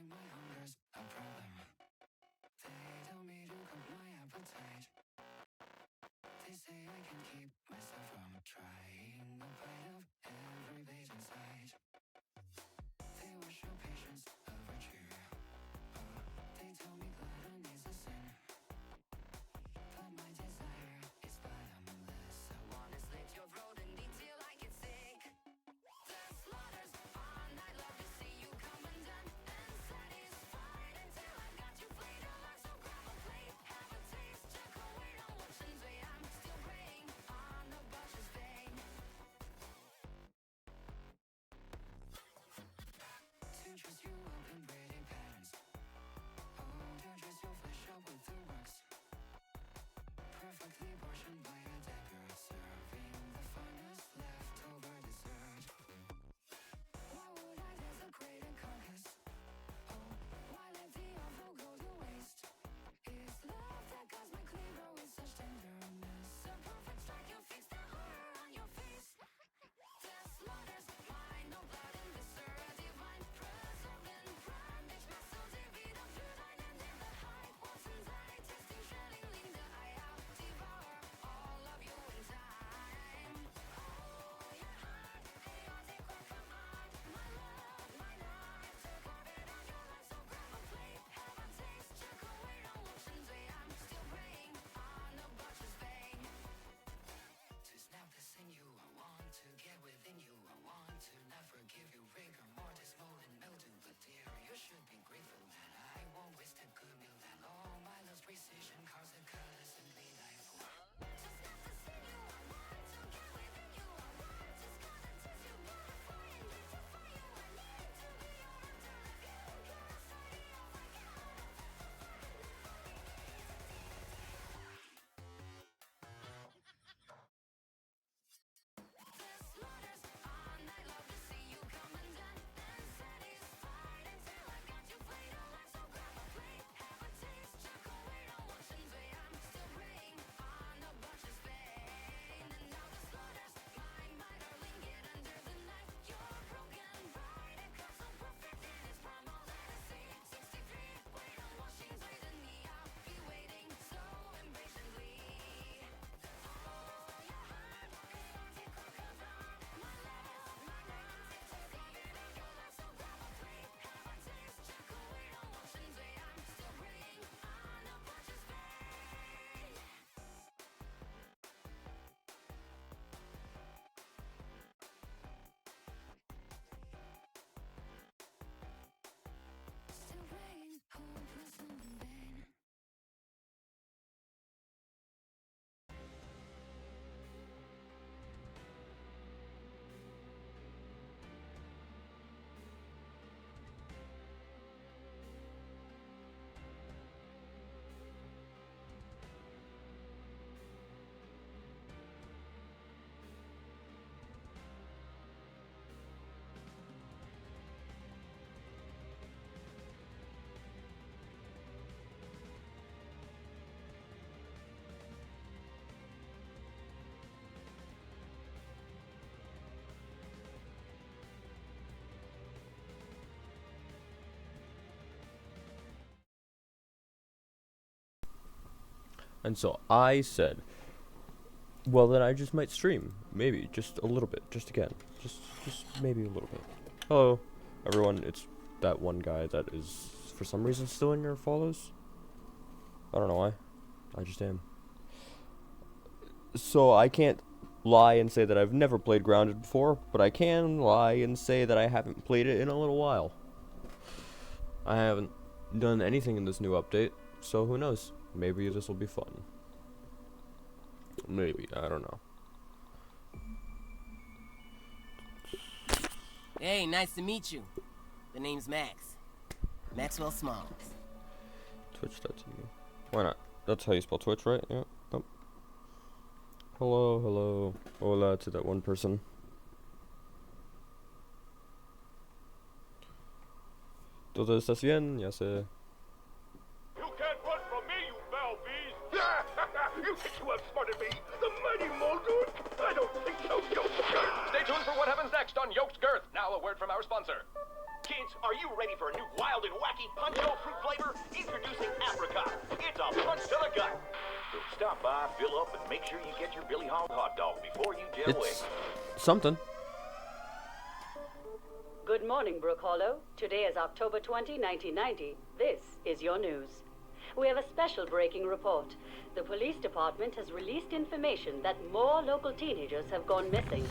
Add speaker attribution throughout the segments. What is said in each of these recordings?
Speaker 1: my hunger's a problem. They tell me to cut my appetite. They say I can keep myself from trying a bite of every page inside. They wish your patience a virtue. They tell me gluttony's a sin. But my desire is bottomless. I wanna slit your throat and eat till I get sick. The slaughter's on, I'd love to see you come undone and satisfied until I've got you flayed alive. So grab a plate, have a taste, chuck away, don't watch and wait. I'm still preying on the butcher's vein. To dress you up in pretty patterns. Oh, to dress your flesh up with the works. Perfectly portioned by a dagger, serving the finest leftover dessert. Why would I desecrate a carcass? Oh, why let the offal go to waste? It's love that cosmically grow with such tenderness. A perfect strike, you fix the horror on your face. The slaughter's mine, no blood and viscera divine. Preserved in prime, ich muscle divide am für dein Ende in the high. Once inside, testing, shredding, lean the eye out. Devour all of you in time. Oh, your heart, chaotic or come on. My love, my knife, to carve it on your life. So grab a plate, have a taste, chuck away, don't watch and wait. I'm still preying on the butcher's vein. To snap the sinew, I want to get within you. I want to not forgive you, rigor mortis, mold and mildew. But dear, you should be grateful that I won't waste a good meal. That all my love's precision carves a cut a simply knife. To snap the sinew, I want to get within you. I want to scar and test you, modify and beautify you. I need to be your hunter, if you curiosity, I'll find out of the The slaughter's on, I'd love to see you come undone and satisfied until I've got you flayed alive. So grab a plate, have a taste, chuck away, don't watch and wait. I'm still preying on the butcher's vein. And now the slaughter's mine, my darling, get under the knife. Your broken bride, it comes so perfect in its prime. All that I say, 63, wait on washing, play the knee. I'll be waiting so impatiently. Oh, your heart, chaotic or come on. My love, my knife, to carve it out your life. So grab a plate, have a taste, chuck away, don't watch and wait. I'm still preying on the butcher's vein. Still praying, hopeless and in vain.
Speaker 2: And so I said, well, then I just might stream. Maybe. Just a little bit. Just again. Just maybe a little bit. Hello, everyone. It's that one guy that is, for some reason, still in your follows. I don't know why. I just am. So I can't lie and say that I've never played Grounded before, but I can lie and say that I haven't played it in a little while. I haven't done anything in this new update, so who knows? Maybe this will be fun. Maybe, I don't know.
Speaker 3: Hey, nice to meet you. The name's Max. Maxwell Smalls.
Speaker 2: Twitch.tv. Why not? That's how you spell Twitch, right? Yeah. Nope. Hello. Hola to that one person. ¿Todo estás bien? Ya sé.
Speaker 4: You can't run from me, you foul beast! You think you outsmarted me? The mighty Muldoon? I don't think so, Yokes Girth! Stay tuned for what happens next on Yokes Girth. Now a word from our sponsor.
Speaker 5: Kids, are you ready for a new wild and wacky punch-o fruit flavor? Introducing Apricot. It's a punch to the gut. So stop by, fill up, and make sure you get your Billy Hog hot dog before you jet away.
Speaker 2: It's something.
Speaker 6: Good morning, Brook Hollow. Today is October 20, 1990. This is your news. We have a special breaking report. The police department has released information that more local teenagers have gone missing.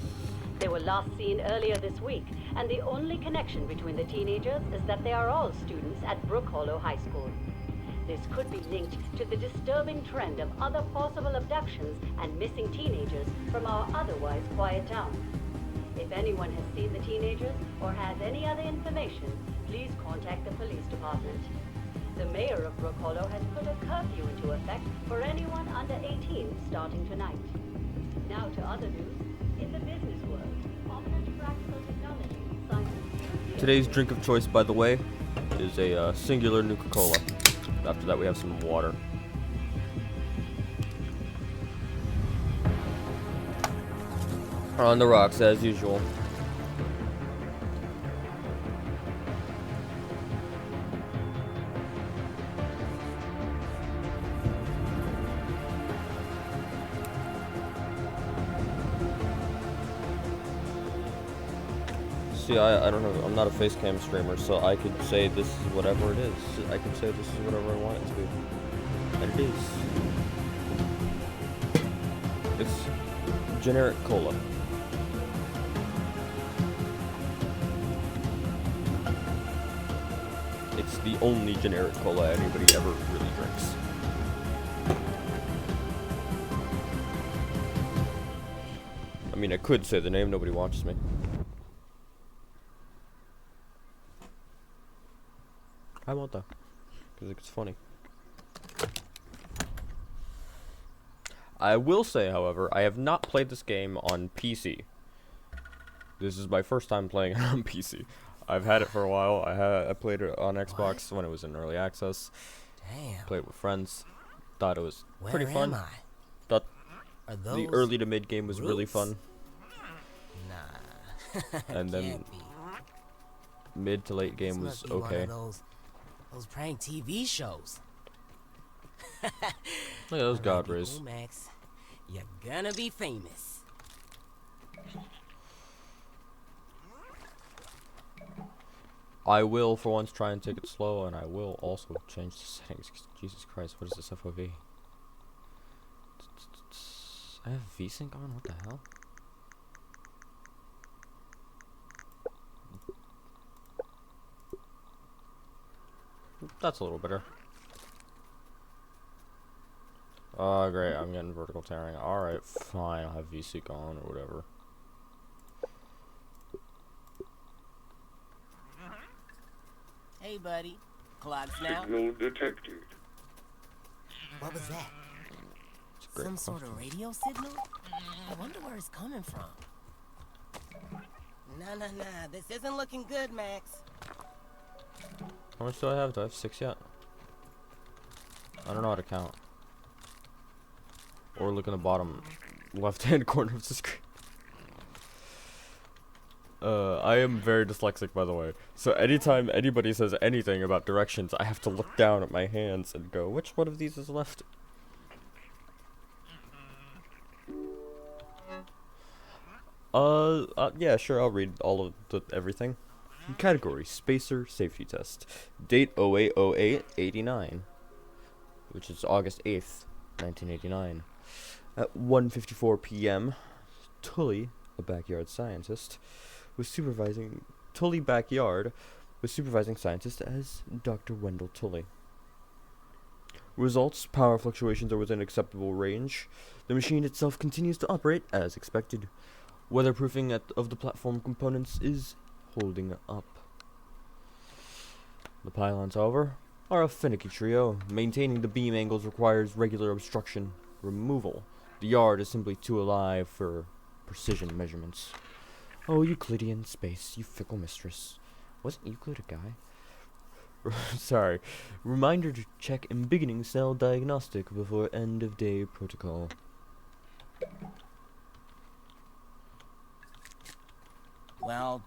Speaker 6: They were last seen earlier this week, and the only connection between the teenagers is that they are all students at Brook Hollow High School. This could be linked to the disturbing trend of other possible abductions and missing teenagers from our otherwise quiet town. If anyone has seen the teenagers or has any other information, please contact the police department. The mayor of Brook Hollow has put a curfew into effect for anyone under 18 starting tonight. Now to other news. In the business world, prominent practical technology scientists...
Speaker 2: Today's drink of choice, by the way, is a singular Nuka-Cola. After that, we have some water. On the rocks, as usual. See, I don't know, I'm not a face cam streamer, so I could say this is whatever it is. I can say this is whatever I want it to be. And it is. It's generic cola. It's the only generic cola anybody ever really drinks. I mean, I could say the name, nobody watches me. I won't though, because it's funny. I will say, however, I have not played this game on PC. This is my first time playing it on PC. I've had it for a while. I played it on Xbox when it was in early access.
Speaker 3: Damn.
Speaker 2: Played it with friends. Thought it was
Speaker 3: Where
Speaker 2: pretty fun.
Speaker 3: am I?
Speaker 2: Thought
Speaker 3: Are
Speaker 2: the
Speaker 3: those
Speaker 2: early to mid game was really
Speaker 3: roots?
Speaker 2: fun.
Speaker 3: Nah.
Speaker 2: And then
Speaker 3: Can't be.
Speaker 2: mid to late game
Speaker 3: This
Speaker 2: was
Speaker 3: must be one
Speaker 2: okay.
Speaker 3: of those prank TV shows.
Speaker 2: Look at those
Speaker 3: Alright,
Speaker 2: god
Speaker 3: people,
Speaker 2: rays.
Speaker 3: Max, you're gonna be famous.
Speaker 2: I will, for once, try and take it slow, and I will also change the settings. Jesus Christ, what is this FOV? I have VSync on? What the hell? That's a little better. Oh, great, I'm getting vertical tearing. Alright, fine, I'll have VSync on or whatever.
Speaker 3: Hey, buddy. Clocks now.
Speaker 4: Signal detected.
Speaker 3: What was that?
Speaker 2: It's a great
Speaker 3: Some sort
Speaker 2: question.
Speaker 3: of radio signal? I wonder where it's coming from. Nah. This isn't looking good, Max.
Speaker 2: How much do I have? Do I have 6 yet? I don't know how to count. Or look in the bottom left-hand corner of the screen. I am very dyslexic, by the way. So anytime anybody says anything about directions, I have to look down at my hands and go, which one of these is left? Yeah, sure, I'll read all of everything. Category, Spacer Safety Test. Date 08/08/89, which is August 8th, 1989. At 1:54 p.m., Tully, a backyard scientist, was supervising scientist as Dr. Wendell Tully. Results, power fluctuations are within acceptable range. The machine itself continues to operate as expected. Weatherproofing of the platform components is holding up. The pylons, however, are a finicky trio. Maintaining the beam angles requires regular obstruction removal. The yard is simply too alive for precision measurements. Oh, Euclidean space, you fickle mistress. Wasn't Euclid a guy? Sorry. Reminder to check embiggening cell diagnostic before end of day protocol.
Speaker 3: Well,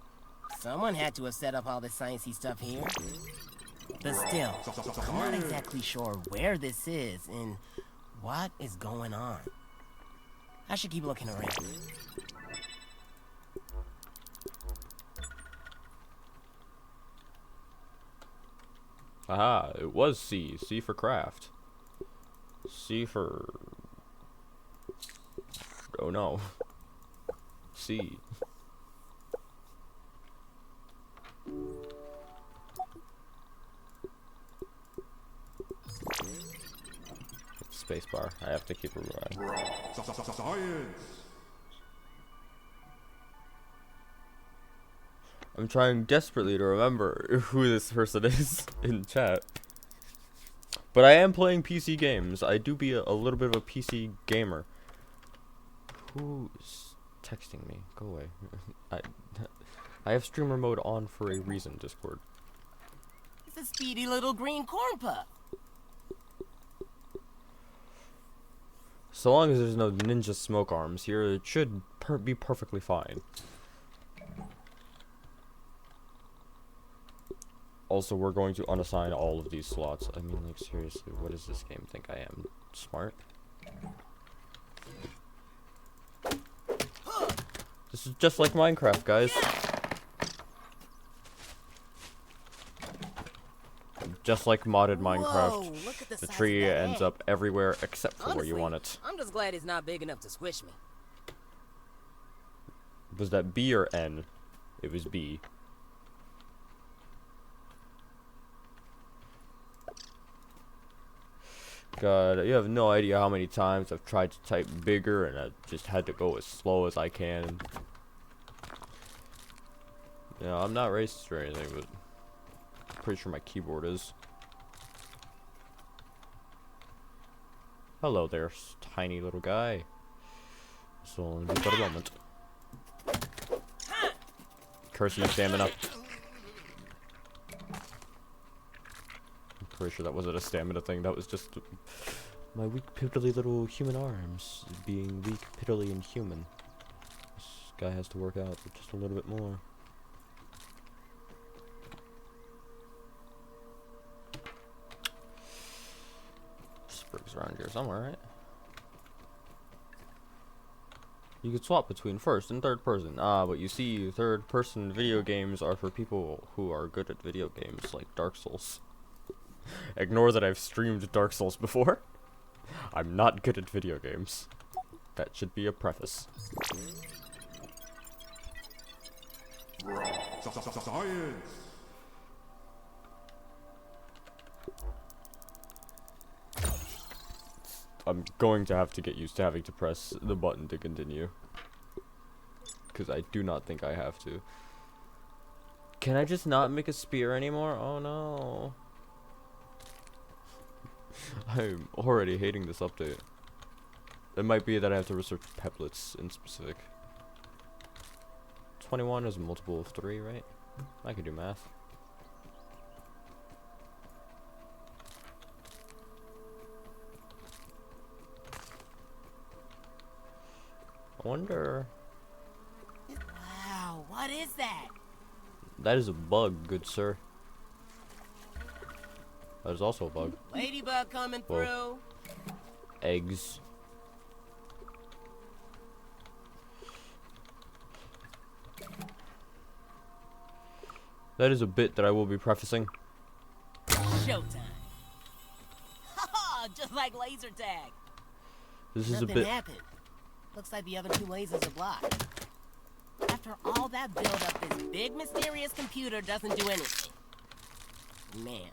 Speaker 3: Someone had to have set up all this sciencey stuff here. But still, I'm not exactly sure where this is and what is going on. I should keep looking around.
Speaker 2: Aha, it was C. C for craft. C for... Oh no. C. Spacebar. I have to keep it right.
Speaker 7: Science.
Speaker 2: I'm trying desperately to remember who this person is in chat. But I am playing PC games. I do be a little bit of a PC gamer. Who's texting me? Go away. I have streamer mode on for a reason, Discord.
Speaker 3: It's a speedy little green corn puff.
Speaker 2: So long as there's no ninja smoke arms here, it should be perfectly fine. Also, we're going to unassign all of these slots. I mean, like, seriously, what does this game think I am? Smart? This is just like Minecraft, guys. Just like modded Minecraft,
Speaker 3: Whoa, look at the
Speaker 2: the
Speaker 3: size
Speaker 2: tree
Speaker 3: of that
Speaker 2: ends
Speaker 3: egg.
Speaker 2: up everywhere except for where you
Speaker 3: Honestly,
Speaker 2: want it.
Speaker 3: I'm just glad it's not big enough to squish me.
Speaker 2: Was that B or N? It was B. God, you have no idea how many times I've tried to type bigger and I just had to go as slow as I can. You know, I'm not racist or anything, but I'm pretty sure my keyboard is. Hello there, tiny little guy. This will only be but a moment. Cursing stamina. I'm pretty sure that wasn't a stamina thing, that was just my weak, piddly little human arms being weak, piddly, and human. This guy has to work out just a little bit more. Sprig's around here somewhere, right? You could swap between first and third person. Ah, but you see, third person video games are for people who are good at video games, like Dark Souls. Ignore that I've streamed Dark Souls before. I'm not good at video games. That should be a preface.
Speaker 7: Science.
Speaker 2: I'm going to have to get used to having to press the button to continue. Because I do not think I have to. Can I just not make a spear anymore? Oh no. I'm already hating this update. It might be that I have to research peplets in specific. 21 is a multiple of 3, right? I can do math. I wonder...
Speaker 3: Wow, what is that?
Speaker 2: That is a bug, good sir. That is also a bug.
Speaker 3: Ladybug coming
Speaker 2: Whoa.
Speaker 3: through.
Speaker 2: Eggs. That is a bit that I will be prefacing.
Speaker 3: Showtime. Haha, just like laser tag.
Speaker 2: This is a
Speaker 3: Nothing
Speaker 2: bit...
Speaker 3: happened. Looks like the other two lasers are blocked. After all that build up, this big mysterious computer doesn't do anything. Man.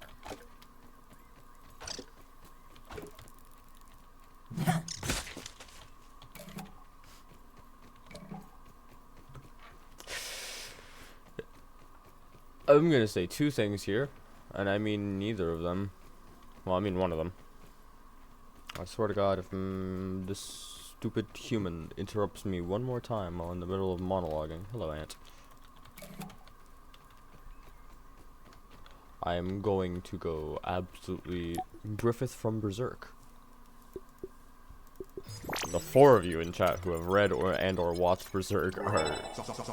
Speaker 2: I'm gonna say two things here, and I mean neither of them. Well, I mean one of them. I swear to God, if this stupid human interrupts me one more time while in the middle of monologuing. Hello, Ant. I am going to go absolutely Griffith from Berserk. The 4 of you in chat who have read or watched Berserk are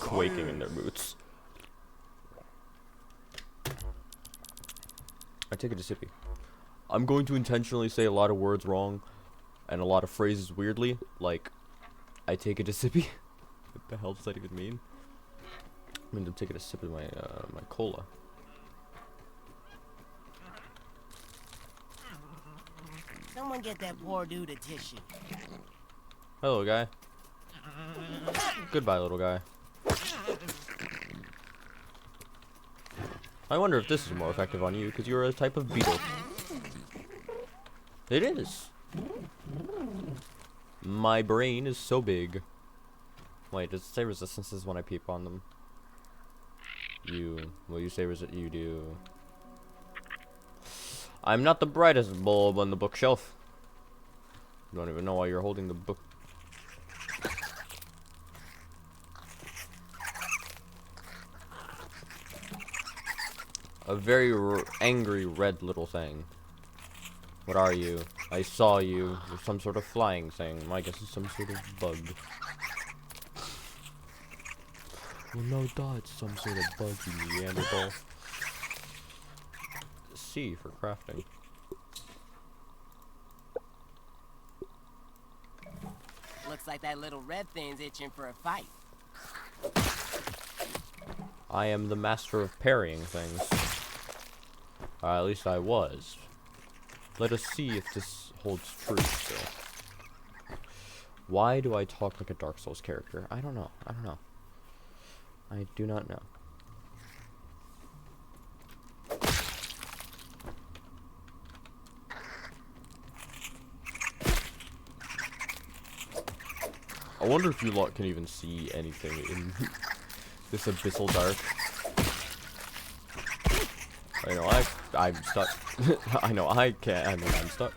Speaker 2: quaking in their boots. I take it a sippy. I'm going to intentionally say a lot of words wrong and a lot of phrases weirdly, like I take it a sippy. What the hell does that even mean? I mean, I'm taking a sip of my my cola.
Speaker 3: Someone get that poor dude a tissue.
Speaker 2: Hello, guy. Goodbye, little guy. I wonder if this is more effective on you, because you're a type of beetle. It is. My brain is so big. Wait, does it say resistances when I peep on them? Will you say you do? I'm not the brightest bulb on the bookshelf. You don't even know why you're holding the book. A very angry red little thing. What are you? I saw you. You're some sort of flying thing. I guess it's some sort of bug. Well, no duh, it's some sort of bug, you Neanderthal. C for crafting.
Speaker 3: Looks like that little red thing's itching for a fight.
Speaker 2: I am the master of parrying things. At least I was. Let us see if this holds true still. Why do I talk like a Dark Souls character? I don't know. I don't know. I do not know. I wonder if you lot can even see anything in this abyssal dark. I know I'm stuck. I know I can't. I mean, I'm stuck.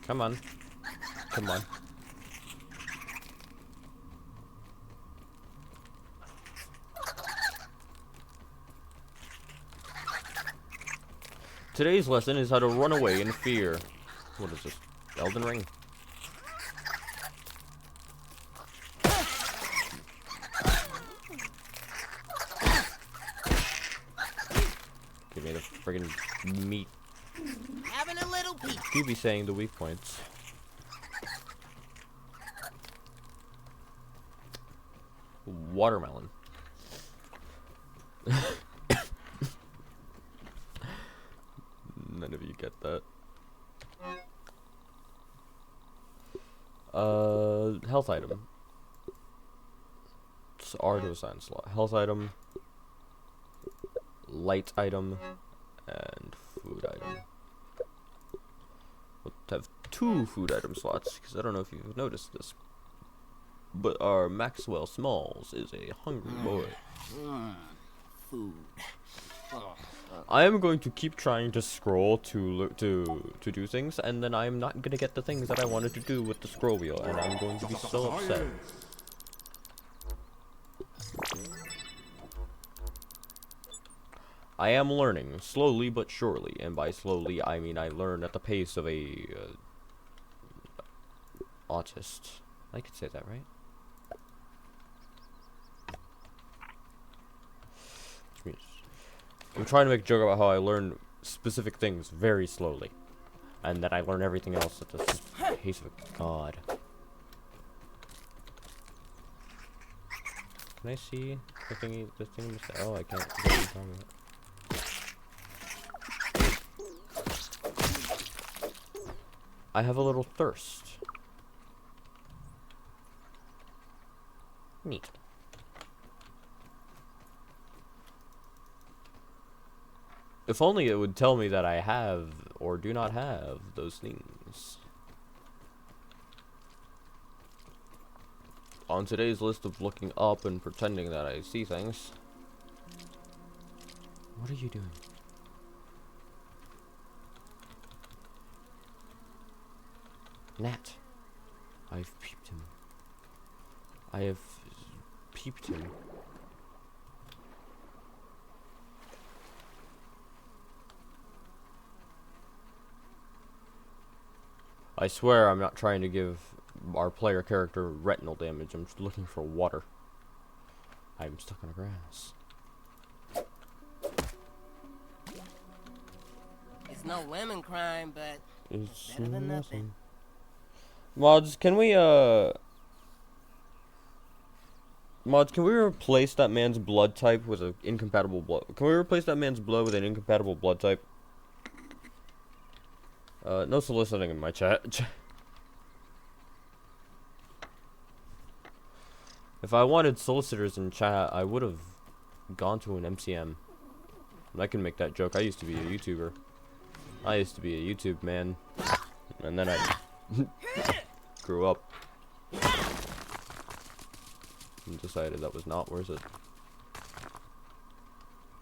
Speaker 2: Come on. Come on. Today's lesson is how to run away in fear. What is this? Elden Ring? Give me the friggin' meat.
Speaker 3: Having a little peek.
Speaker 2: You be saying the weak points. Watermelon. None of you get that. Health item. It's artisan slot. Health item. Light item. And food item. We'll have 2 food item slots, because I don't know if you've noticed this. But our Maxwell Smalls is a hungry boy.
Speaker 3: Food.
Speaker 2: I am going to keep trying to scroll to do things, and then I'm not gonna get the things that I wanted to do with the scroll wheel, and I'm going to be so upset. I am learning, slowly but surely, and by slowly I mean I learn at the pace of a autist. I could say that, right? Which means I'm trying to make a joke about how I learn specific things very slowly, and that I learn everything else at the pace of a god. Can I see the thingy? The thing? Oh, I can't. What are you talking about? I have a little thirst. Neat. If only it would tell me that I have or do not have those things. On today's list of looking up and pretending that I see things. What are you doing? Nat. I've peeped him. I have peeped him. I swear I'm not trying to give our player character retinal damage. I'm just looking for water. I'm stuck on the grass.
Speaker 3: It's no lemon crime, but
Speaker 2: It's
Speaker 3: better than nothing.
Speaker 2: Mods, can we replace that man's blood type with an incompatible blood? Can we replace that man's blood with an incompatible blood type? No soliciting in my chat. If I wanted solicitors in chat, I would have gone to an MCM. I can make that joke. I used to be a YouTuber. I used to be a YouTube man. And then I grew up. And decided that was not worth it.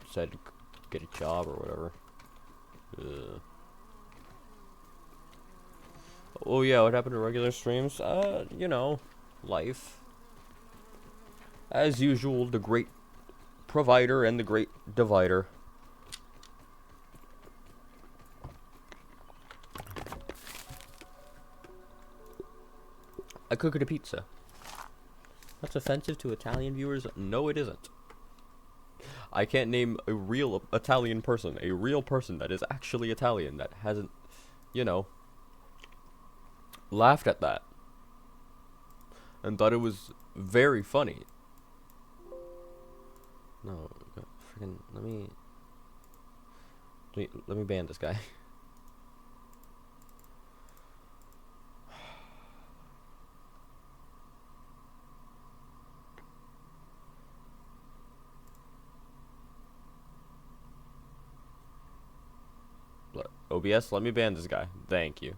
Speaker 2: Decided to get a job or whatever. Oh yeah, what happened to regular streams? You know, life. As usual, the great provider and the great divider. I cooked a pizza. That's offensive to Italian viewers? No, it isn't. I can't name a real Italian person, a real person that is actually Italian, that hasn't, you know, laughed at that. And thought it was very funny. No, freaking, let me ban this guy. OBS, let me ban this guy. Thank you.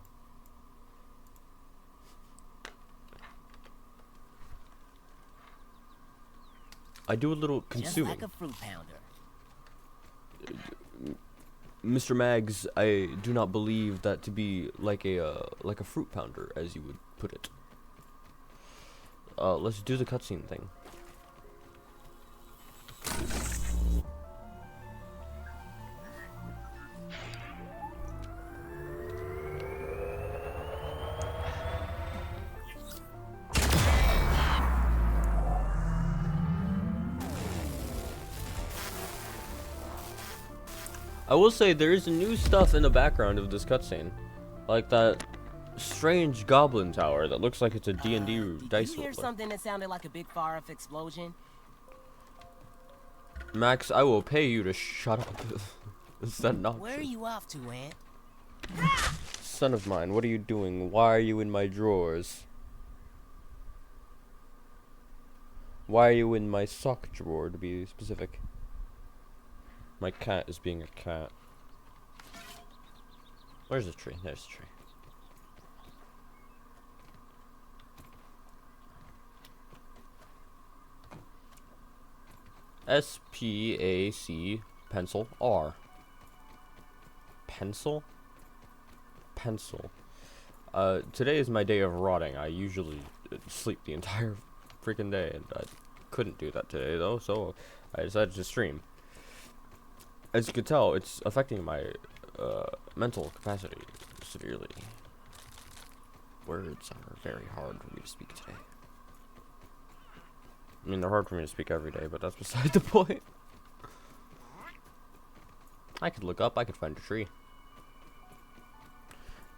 Speaker 2: I do a little consuming.
Speaker 3: Just like a fruit pounder.
Speaker 2: Mr. Mags, I do not believe that to be like a fruit pounder, as you would put it. Let's do the cutscene thing. I will say there is new stuff in the background of this cutscene, like that strange goblin tower that looks like it's a D&D dice
Speaker 3: Did you hear
Speaker 2: roller.
Speaker 3: something that sounded like a big fire-off explosion?
Speaker 2: Max, I will pay you to shut up. Is that not
Speaker 3: Where are
Speaker 2: true?
Speaker 3: you off to, Aunt?
Speaker 2: Son of mine, what are you doing? Why are you in my drawers? Why are you in my sock drawer, to be specific? My cat is being a cat. Where's the tree? There's the tree. S-P-A-C pencil R. Pencil? Pencil. Today is my day of rotting. I usually sleep the entire freaking day, and I couldn't do that today though, so I decided to stream. As you can tell, it's affecting my mental capacity severely. Words are very hard for me to speak today. I mean, they're hard for me to speak every day, but that's beside the point. I could look up, I could find a tree.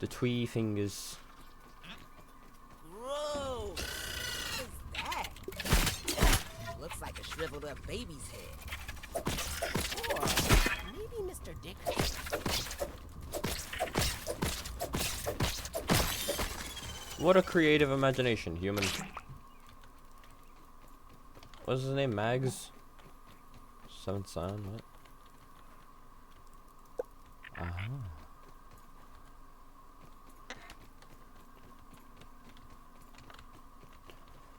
Speaker 2: The tree fingers.
Speaker 3: Whoa! What is that? Looks like a shriveled up baby's head. Or maybe Mr. Dickerson.
Speaker 2: What a creative imagination, human. What's his name? Mags? Seventh Son? What?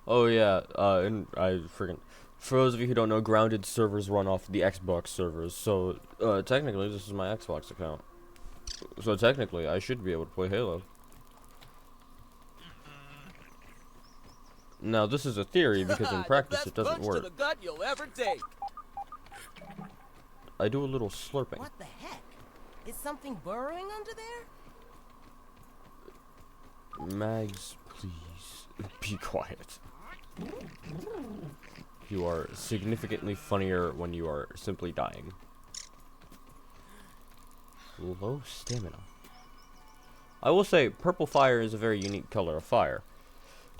Speaker 2: Oh yeah, and I freaking, for those of you who don't know, Grounded servers run off the Xbox servers, so technically this is my Xbox account. So technically I should be able to play Halo. Now this is a theory because in practice it doesn't work.
Speaker 3: gut you'll ever take.
Speaker 2: I do a little slurping.
Speaker 3: What the heck? Is something burrowing under there?
Speaker 2: Mags, please be quiet. You are significantly funnier when you are simply dying. Low stamina. I will say, purple fire is a very unique color of fire.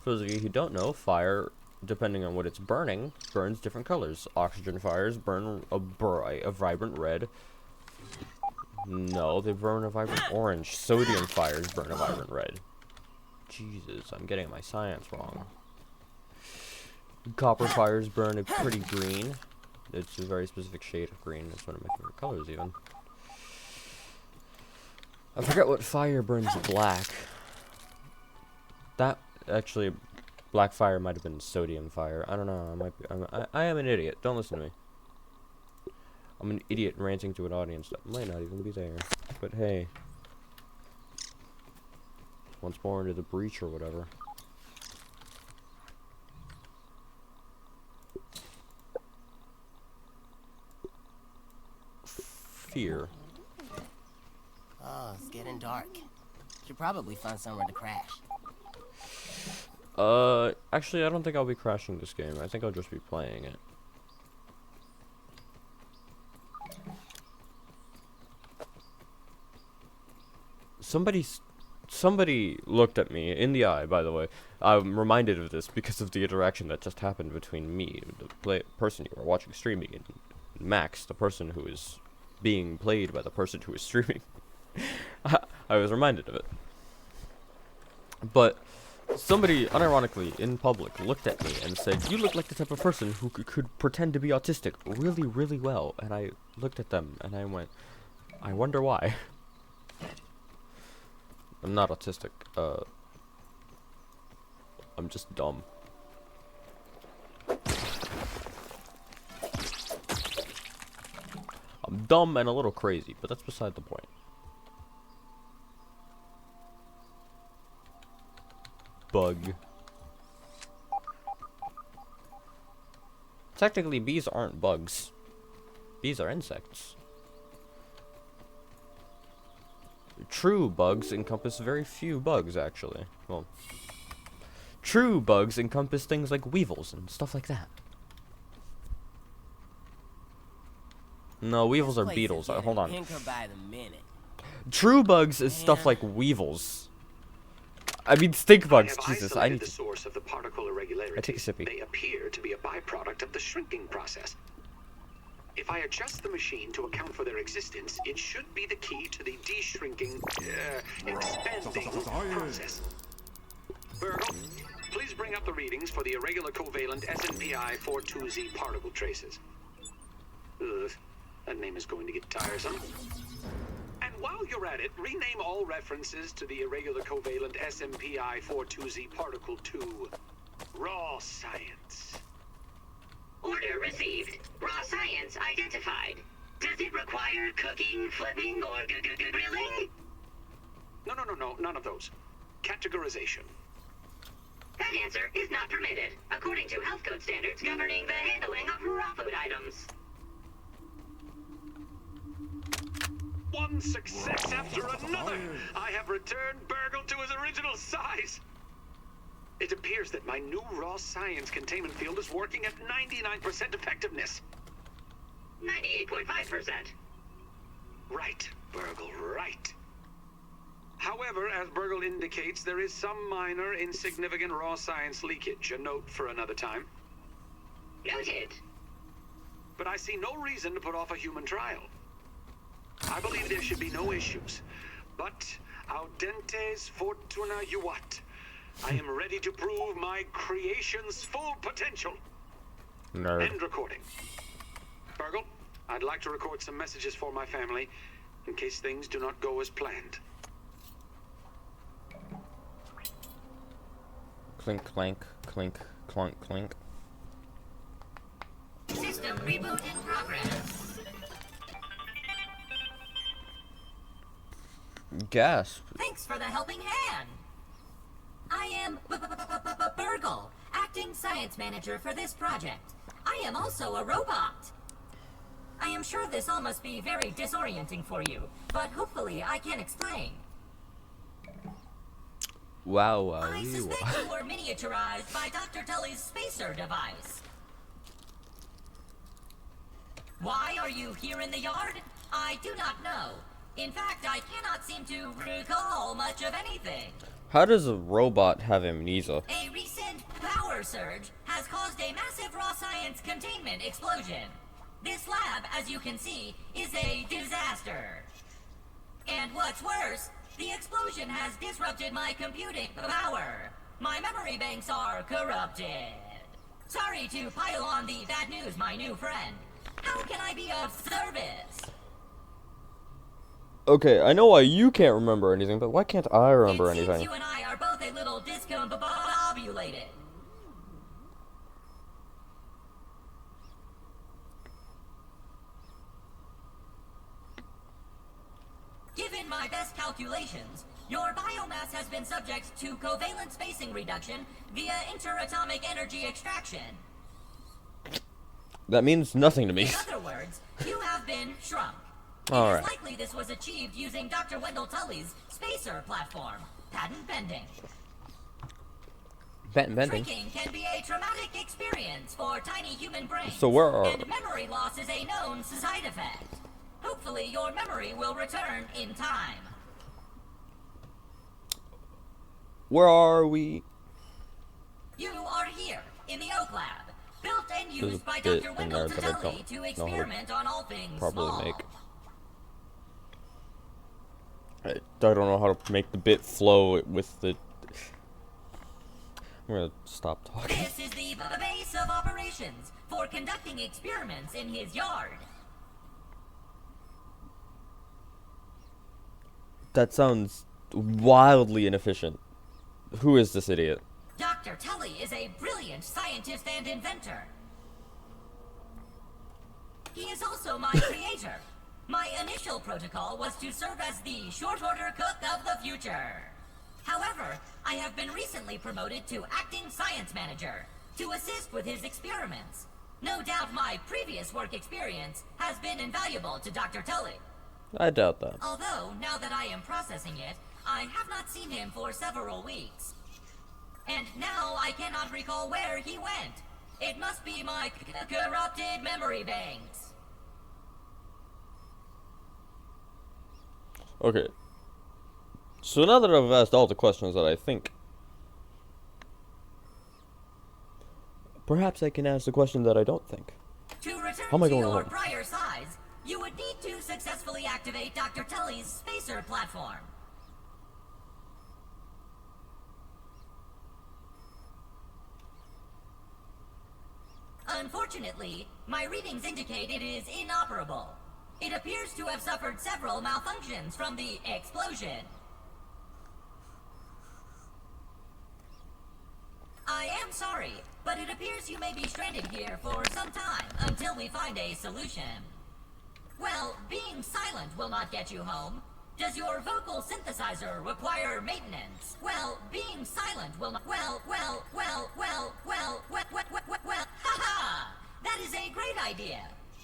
Speaker 2: For those of you who don't know, fire, depending on what it's burning, burns different colors. Oxygen fires burn a vibrant red. No, they burn a vibrant orange. Sodium fires burn a vibrant red. Jesus, I'm getting my science wrong. Copper fires burn a pretty green. It's a very specific shade of green. It's one of my favorite colors, even. I forget what fire burns black. That actually, black fire might have been sodium fire. I don't know. I might be. I am an idiot. Don't listen to me. I'm an idiot ranting to an audience that might not even be there. But hey, once more into the breach or whatever. Fear.
Speaker 3: Oh, it's getting dark. Should probably find somewhere to crash.
Speaker 2: Actually, I don't think I'll be crashing this game. I think I'll just be playing it. Somebody looked at me in the eye, by the way. I'm reminded of this because of the interaction that just happened between me, the person you are watching streaming, and Max, the person who is being played by the person who is streaming. I was reminded of it. But somebody, unironically, in public, looked at me and said, "You look like the type of person who could pretend to be autistic really, really well." And I looked at them and I went, I wonder why. I'm not autistic. I'm just dumb. I'm dumb and a little crazy, but that's beside the point. Bug. Technically, bees aren't bugs. Bees are insects. True bugs encompass very few bugs, actually. Well, true bugs encompass things like weevils and stuff like that. No, weevils are beetles. Hold on.
Speaker 3: By the minute.
Speaker 2: True bugs is stuff like weevils. I mean, stink bugs. Jesus, I need
Speaker 8: the
Speaker 2: to.
Speaker 8: source of the particle irregularity.
Speaker 2: I take a sippy.
Speaker 8: They appear to be a byproduct of the shrinking process. If I adjust the machine to account for their existence, it should be the key to the de-shrinking, expanding process. Burgle, please bring up the readings for the irregular covalent SNPI 42Z particle traces. Ugh, that name is going to get tiresome. And while you're at it, rename all references to the irregular covalent SMPI 42Z particle to raw science.
Speaker 9: Order received. Raw science identified. Does it require cooking, flipping, or grilling?
Speaker 8: No, none of those. Categorization.
Speaker 9: That answer is not permitted, according to health code standards governing the handling of raw food items.
Speaker 8: One success after another! I have returned Burgle to his original size! It appears that my new raw science containment field is working at 99% effectiveness.
Speaker 9: 98.5%.
Speaker 8: Right, Burgle, right. However, as Burgle indicates, there is some minor, insignificant raw science leakage. A note for another time.
Speaker 9: Noted.
Speaker 8: But I see no reason to put off a human trial. I believe there should be no issues. But audentes fortuna juvat. I am ready to prove my creation's full potential.
Speaker 2: Nerd.
Speaker 8: End recording. Burgle, I'd like to record some messages for my family in case things do not go as planned.
Speaker 2: Clink, clank, clink, clunk, clink.
Speaker 9: System reboot in progress.
Speaker 2: Gasp.
Speaker 10: Thanks for the helping hand. I am Burgle, acting science manager for this project. I am also a robot. I am sure this all must be very disorienting for you, but hopefully I can explain.
Speaker 2: Wow,
Speaker 10: I suspect you were miniaturized by Dr. Tully's spacer device. Why are you here in the yard? I do not know. In fact, I cannot seem to recall much of anything.
Speaker 2: How does a robot have amnesia?
Speaker 10: A recent power surge has caused a massive raw science containment explosion. This lab, as you can see, is a disaster. And what's worse, the explosion has disrupted my computing power. My memory banks are corrupted. Sorry to pile on the bad news, my new friend. How can I be of service?
Speaker 2: Okay, I know why you can't remember anything, but why can't I remember
Speaker 10: It seems
Speaker 2: anything?
Speaker 10: you and I are both a little discombobulated. Given my best calculations, your biomass has been subject to covalent spacing reduction via interatomic energy extraction.
Speaker 2: That means nothing to me.
Speaker 10: In other words, you have been shrunk.
Speaker 2: All
Speaker 10: It
Speaker 2: right.
Speaker 10: is likely this was achieved using Dr. Wendell Tully's spacer platform, patent pending.
Speaker 2: Bending.
Speaker 10: Shrinking can be a traumatic experience for tiny human brains.
Speaker 2: So where are-
Speaker 10: And memory loss is a known side effect. Hopefully your memory will return in time.
Speaker 2: Where are we?
Speaker 10: You are here, in the Oak Lab, built and
Speaker 2: There's a
Speaker 10: used by
Speaker 2: bit
Speaker 10: Dr.
Speaker 2: in
Speaker 10: Wendell
Speaker 2: there that I
Speaker 10: Tully
Speaker 2: don't
Speaker 10: to
Speaker 2: know how to
Speaker 10: experiment on all things
Speaker 2: Probably
Speaker 10: small.
Speaker 2: make. I don't know how to make the bit flow with the. I'm gonna stop talking.
Speaker 10: This is the base of operations for conducting experiments in his yard.
Speaker 2: That sounds wildly inefficient. Who is this idiot?
Speaker 10: Dr. Tully is a brilliant scientist and inventor. He is also my creator. My initial protocol was to serve as the short order cook of the future. However, I have been recently promoted to acting science manager to assist with his experiments. No doubt my previous work experience has been invaluable to Dr. Tully.
Speaker 2: I doubt that.
Speaker 10: Although, now that I am processing it, I have not seen him for several weeks. And now I cannot recall where he went. It must be my corrupted memory banks.
Speaker 2: Okay. So now that I've asked all the questions that I think, perhaps I can ask the question that I don't think.
Speaker 10: To return
Speaker 2: How am I
Speaker 10: to
Speaker 2: going
Speaker 10: your
Speaker 2: home?
Speaker 10: prior size, you would need to successfully activate Dr. Tully's spacer platform. Unfortunately, my readings indicate it is inoperable. It appears to have suffered several malfunctions from the explosion. I am sorry, but it appears you may be stranded here for some time until we find a solution. Well, being silent will not get you home. Does your vocal synthesizer require maintenance? Well, being silent will not. Well, haha! That is a great idea.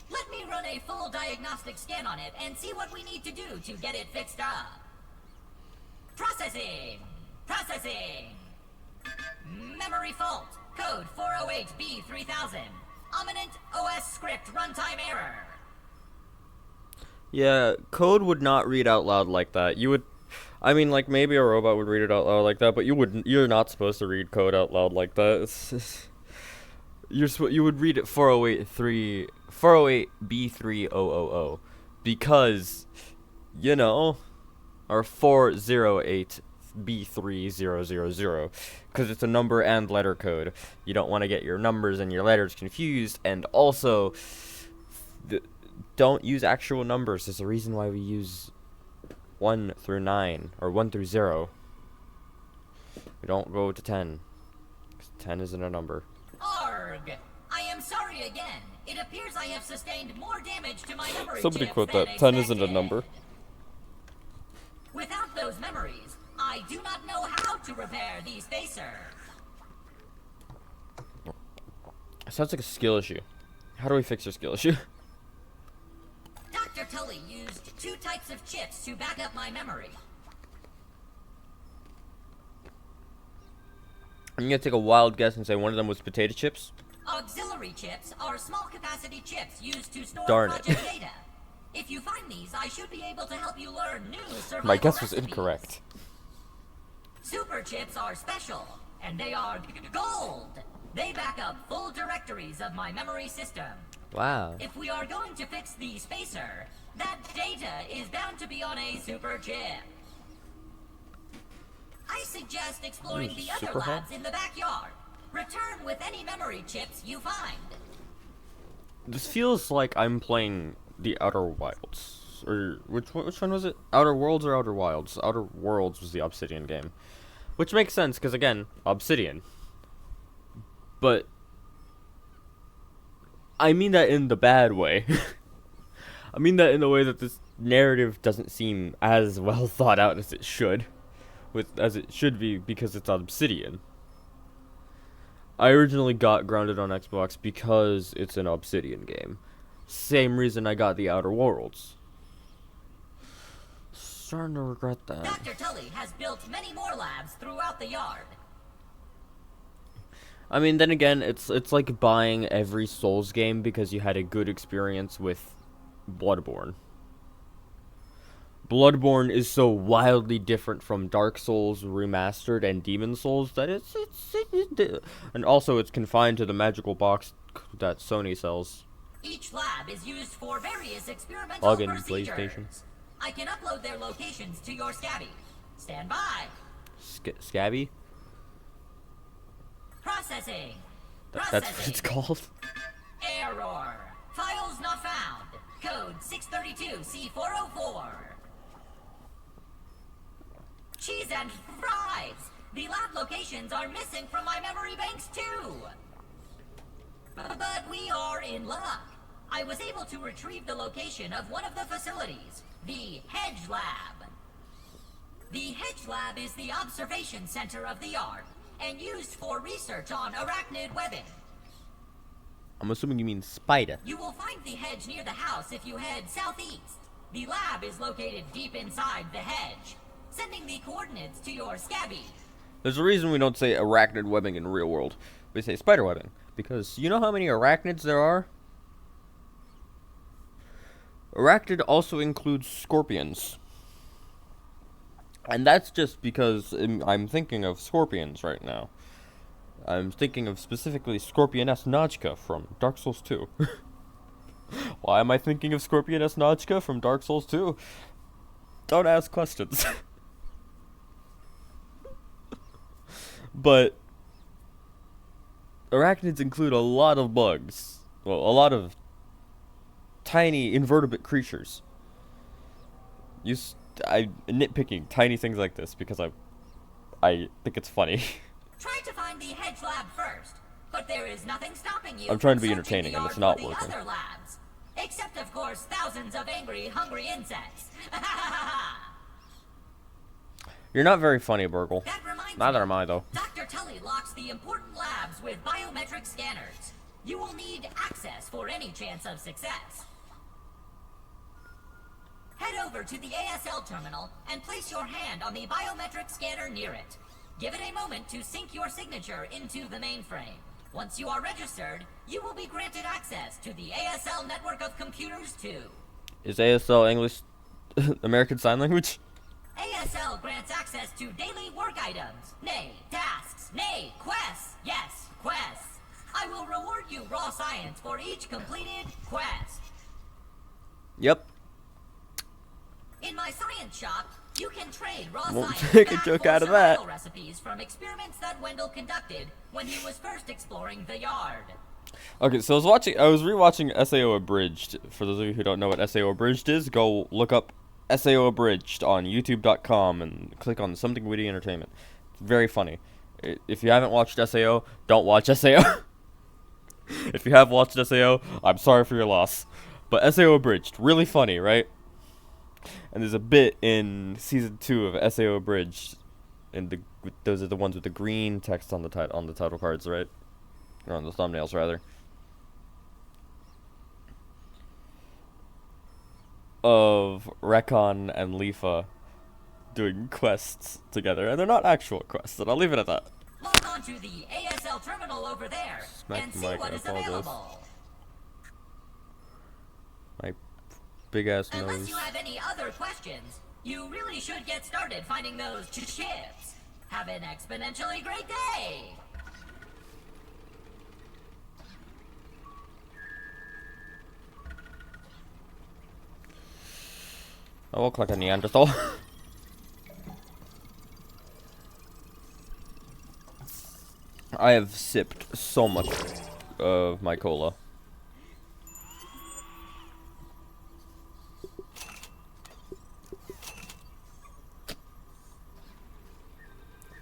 Speaker 10: Let me run a full diagnostic scan on it and see what we need to do to get it fixed up. Processing! Processing! Memory fault. Code 408B3000. Ominent OS script runtime error.
Speaker 2: Yeah, code would not read out loud like that. You would, I mean, like maybe a robot would read it out loud like that, but you wouldn't. You're not supposed to read code out loud like that. You would read it 408B3000 because, you know, or 408B3000 because it's a number and letter code. You don't want to get your numbers and your letters confused, and also don't use actual numbers. There's a reason why we use 1 through 9 or 1 through 0. We don't go to 10 'cause 10 isn't a number.
Speaker 10: Arg! I am sorry again. It appears I have sustained more damage to my memory
Speaker 2: Somebody
Speaker 10: chips
Speaker 2: quote
Speaker 10: than
Speaker 2: that. 10 isn't a
Speaker 10: expected.
Speaker 2: number.
Speaker 10: Without those memories, I do not know how to repair the spacer.
Speaker 2: Sounds like a skill issue. How do we fix your skill issue?
Speaker 10: Dr. Tully used 2 types of chips to back up my memory.
Speaker 2: I'm gonna take a wild guess and say one of them was potato chips.
Speaker 10: Auxiliary chips are small capacity chips used to store
Speaker 2: Darn it.
Speaker 10: project data. If you find these, I should be able to help you learn new survival
Speaker 2: My guess was
Speaker 10: recipes.
Speaker 2: incorrect.
Speaker 10: Super chips are special, and they are gold. They back up full directories of my memory system.
Speaker 2: Wow.
Speaker 10: If we are going to fix the spacer, that data is bound to be on a super chip. I suggest exploring the other
Speaker 2: super hot?
Speaker 10: labs in the backyard. Return with any memory chips you find.
Speaker 2: This feels like I'm playing the Outer Wilds. Or which one was it? Outer Worlds or Outer Wilds? Outer Worlds was the Obsidian game. Which makes sense, because again, Obsidian. But I mean that in the bad way. I mean that in the way that this narrative doesn't seem as well thought out as it should. As it should be, because it's Obsidian. I originally got Grounded on Xbox because it's an Obsidian game. Same reason I got the Outer Worlds. Starting to regret that.
Speaker 10: Dr. Tully has built many more labs throughout the yard.
Speaker 2: I mean, then again, it's like buying every Souls game because you had a good experience with Bloodborne. Bloodborne is so wildly different from Dark Souls Remastered and Demon Souls that and also it's confined to the magical box that Sony sells.
Speaker 10: Each lab is used for various experimental
Speaker 2: Log in,
Speaker 10: procedures.
Speaker 2: PlayStation.
Speaker 10: I can upload their locations to your Scabby. Stand by.
Speaker 2: Scabby?
Speaker 10: Processing.
Speaker 2: That's what it's called.
Speaker 10: Error. Files not found. Code 632C404. Cheese and fries. The lab locations are missing from my memory banks too. But we are in luck. I was able to retrieve the location of one of the facilities, the Hedge Lab. The Hedge Lab is the observation center of the yard and used for research on arachnid webbing.
Speaker 2: I'm assuming you mean spider.
Speaker 10: You will find the hedge near the house if you head southeast. The lab is located deep inside the hedge, sending the coordinates to your Scabby.
Speaker 2: There's a reason we don't say arachnid webbing in real world. We say spider webbing. Because you know how many arachnids there are? Arachnid also includes scorpions. And that's just because I'm thinking of scorpions right now. I'm thinking of specifically Scorpioness Najka from Dark Souls 2. Why am I thinking of Scorpioness Najka from Dark Souls 2? Don't ask questions. But arachnids include a lot of bugs. Well, a lot of tiny invertebrate creatures. I'm nitpicking tiny things like this because I think it's funny.
Speaker 10: Try to find the Hedge Lab first, but there is nothing stopping you.
Speaker 2: I'm trying to be
Speaker 10: from
Speaker 2: entertaining,
Speaker 10: searching
Speaker 2: and it's
Speaker 10: the
Speaker 2: not
Speaker 10: yard for
Speaker 2: working.
Speaker 10: the other labs, except of course thousands of angry, hungry insects.
Speaker 2: You're not very funny, Burgle.
Speaker 10: That reminds
Speaker 2: Neither
Speaker 10: me,
Speaker 2: am I, though.
Speaker 10: Dr. Tully locks the important labs with biometric scanners. You will need access for any chance of success. Head over to the ASL terminal and place your hand on the biometric scanner near it. Give it a moment to sync your signature into the mainframe. Once you are registered, you will be granted access to the ASL network of computers too.
Speaker 2: Is ASL English American Sign Language?
Speaker 10: ASL grants access to daily work items, nay, tasks, nay, quests. Yes, quests. I will reward you raw science for each completed quest.
Speaker 2: Yep.
Speaker 10: In my science shop, you can trade raw
Speaker 2: Won't
Speaker 10: science
Speaker 2: take a
Speaker 10: back
Speaker 2: joke
Speaker 10: for
Speaker 2: out of that.
Speaker 10: survival recipes from experiments that Wendell conducted when he was first exploring the yard.
Speaker 2: Okay, so I was rewatching SAO Abridged. For those of you who don't know what SAO Abridged is, go look up SAO Abridged on youtube.com and click on Something Witty Entertainment. It's very funny. If you haven't watched SAO, don't watch SAO. If you have watched SAO, I'm sorry for your loss. But SAO Abridged, really funny, right? And there's a bit in season 2 of SAO Abridged, and those are the ones with the green text on the title cards, right? Or on the thumbnails, rather. Of Rekon and Lifa doing quests together, and they're not actual quests, and I'll leave it at that.
Speaker 10: Log on to the ASL terminal over there
Speaker 2: Smack
Speaker 10: and
Speaker 2: the
Speaker 10: see
Speaker 2: mic,
Speaker 10: what
Speaker 2: I
Speaker 10: is
Speaker 2: apologize.
Speaker 10: available.
Speaker 2: My big ass
Speaker 10: Unless
Speaker 2: nose.
Speaker 10: you have any other questions, you really should get started finding those chips. Have an exponentially great day!
Speaker 2: I look like a Neanderthal. I have sipped so much of my cola.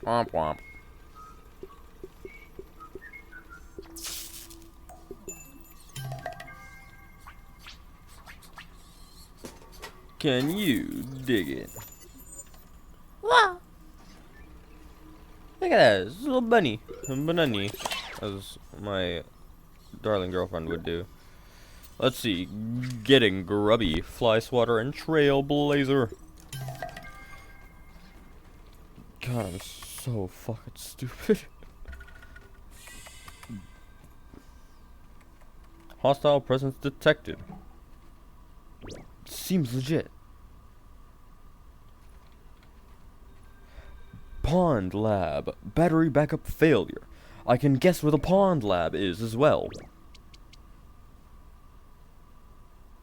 Speaker 2: Womp womp. Can you dig it? Wow. Look at that, it's a little bunny. A banana, as my darling girlfriend would do. Let's see. Getting grubby. Fly swatter and trailblazer. God, I'm so fucking stupid. Hostile presence detected. Seems legit. Pond lab. Battery backup failure. I can guess where the pond lab is as well.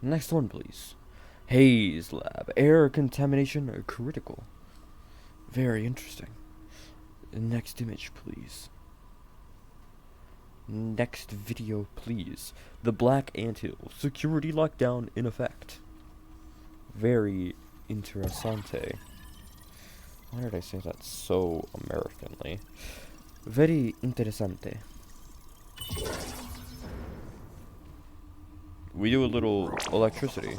Speaker 2: Next one, please. Haze lab. Air contamination critical. Very interesting. Next image, please. Next video, please. The Black Anthill. Security lockdown in effect. Very interessante. Why did I say that so Americanly? Very interessante. We do a little electricity.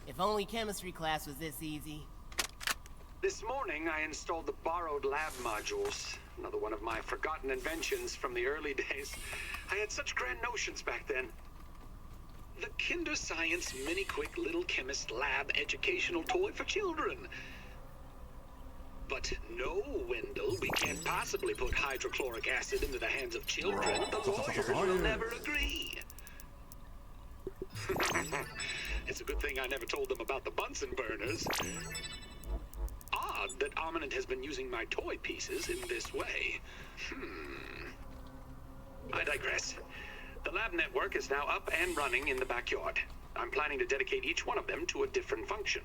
Speaker 3: If only chemistry class was this easy.
Speaker 8: This morning, I installed the borrowed lab modules. Another one of my forgotten inventions from the early days. I had such grand notions back then. The Kinder Science Mini Quick Little Chemist Lab educational toy for children. But no, Wendell, we can't possibly put hydrochloric acid into the hands of children. The lawyers will never agree. It's a good thing I never told them about the Bunsen burners. Odd that Ominent has been using my toy pieces in this way. I digress. The lab network is now up and running in the backyard. I'm planning to dedicate each one of them to a different function.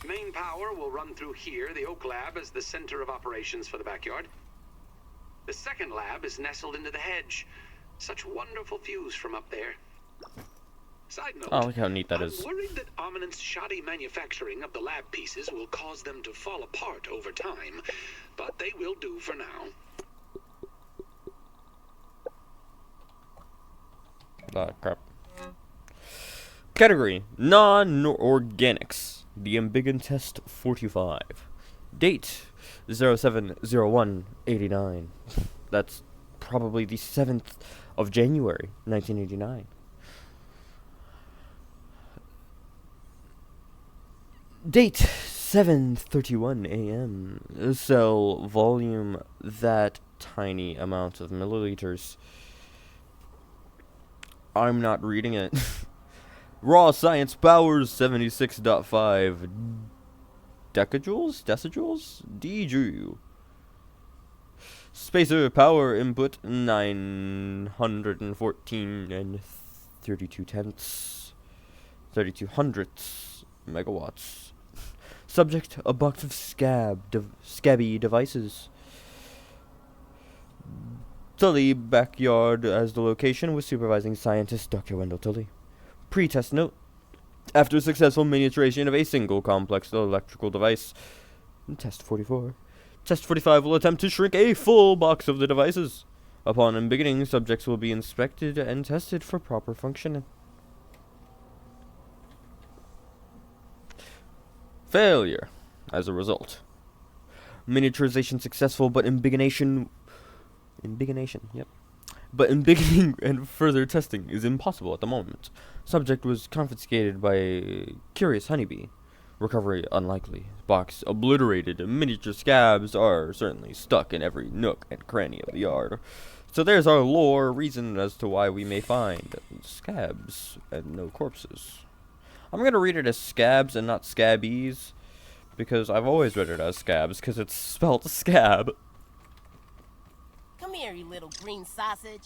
Speaker 8: Main power will run through here. The Oak Lab is the center of operations for the backyard. The second lab is nestled into the hedge. Such wonderful views from up there. Side note,
Speaker 2: Oh, look how neat that is.
Speaker 8: I'm worried that Ominent's shoddy manufacturing of the lab pieces will cause them to fall apart over time, but they will do for now.
Speaker 2: Ah, crap. Category: Non-Organics. The Ambiguous Test 45. Date: 07/01/89. That's probably the 7th of January, 1989. Date: 7:31 a.m. Cell volume: that tiny amount of milliliters. I'm not reading it. Raw science powers 76.5 decajoules? Decajoules? DJU. Spacer power input 914 and 32 tenths. 32 hundredths megawatts. Subject: a box of scabby devices. Tully backyard as the location with supervising scientist Dr. Wendell Tully. Pre-test note: after successful miniaturization of a single complex electrical device, test 44. Test 45 will attempt to shrink a full box of the devices. Upon beginning, subjects will be inspected and tested for proper functioning. Failure as a result. Miniaturization successful, but embiggenation, yep. But embiggening and further testing is impossible at the moment. Subject was confiscated by a curious honeybee. Recovery unlikely. Box obliterated. Miniature scabs are certainly stuck in every nook and cranny of the yard. So there's our lore reason as to why we may find scabs and no corpses. I'm gonna read it as scabs and not scabbies, because I've always read it as scabs, because it's spelled scab.
Speaker 3: Come here, you little green sausage.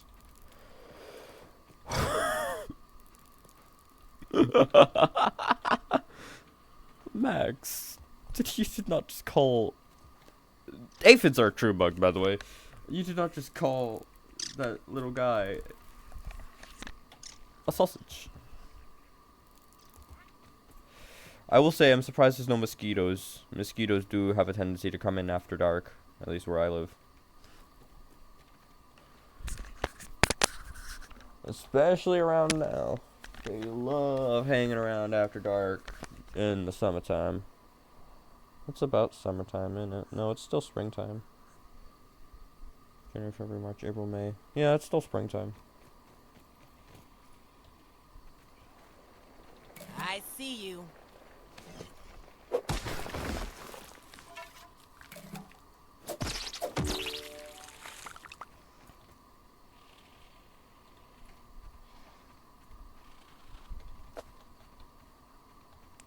Speaker 2: Max, you did not just call... Aphids are a true bug, by the way. You did not just call that little guy a sausage. I will say I'm surprised there's no mosquitoes. Mosquitoes do have a tendency to come in after dark, at least where I live. Especially around now. They love hanging around after dark in the summertime. It's about summertime, isn't it? No, it's still springtime. January, February, March, April, May. Yeah, it's still springtime.
Speaker 3: I see you.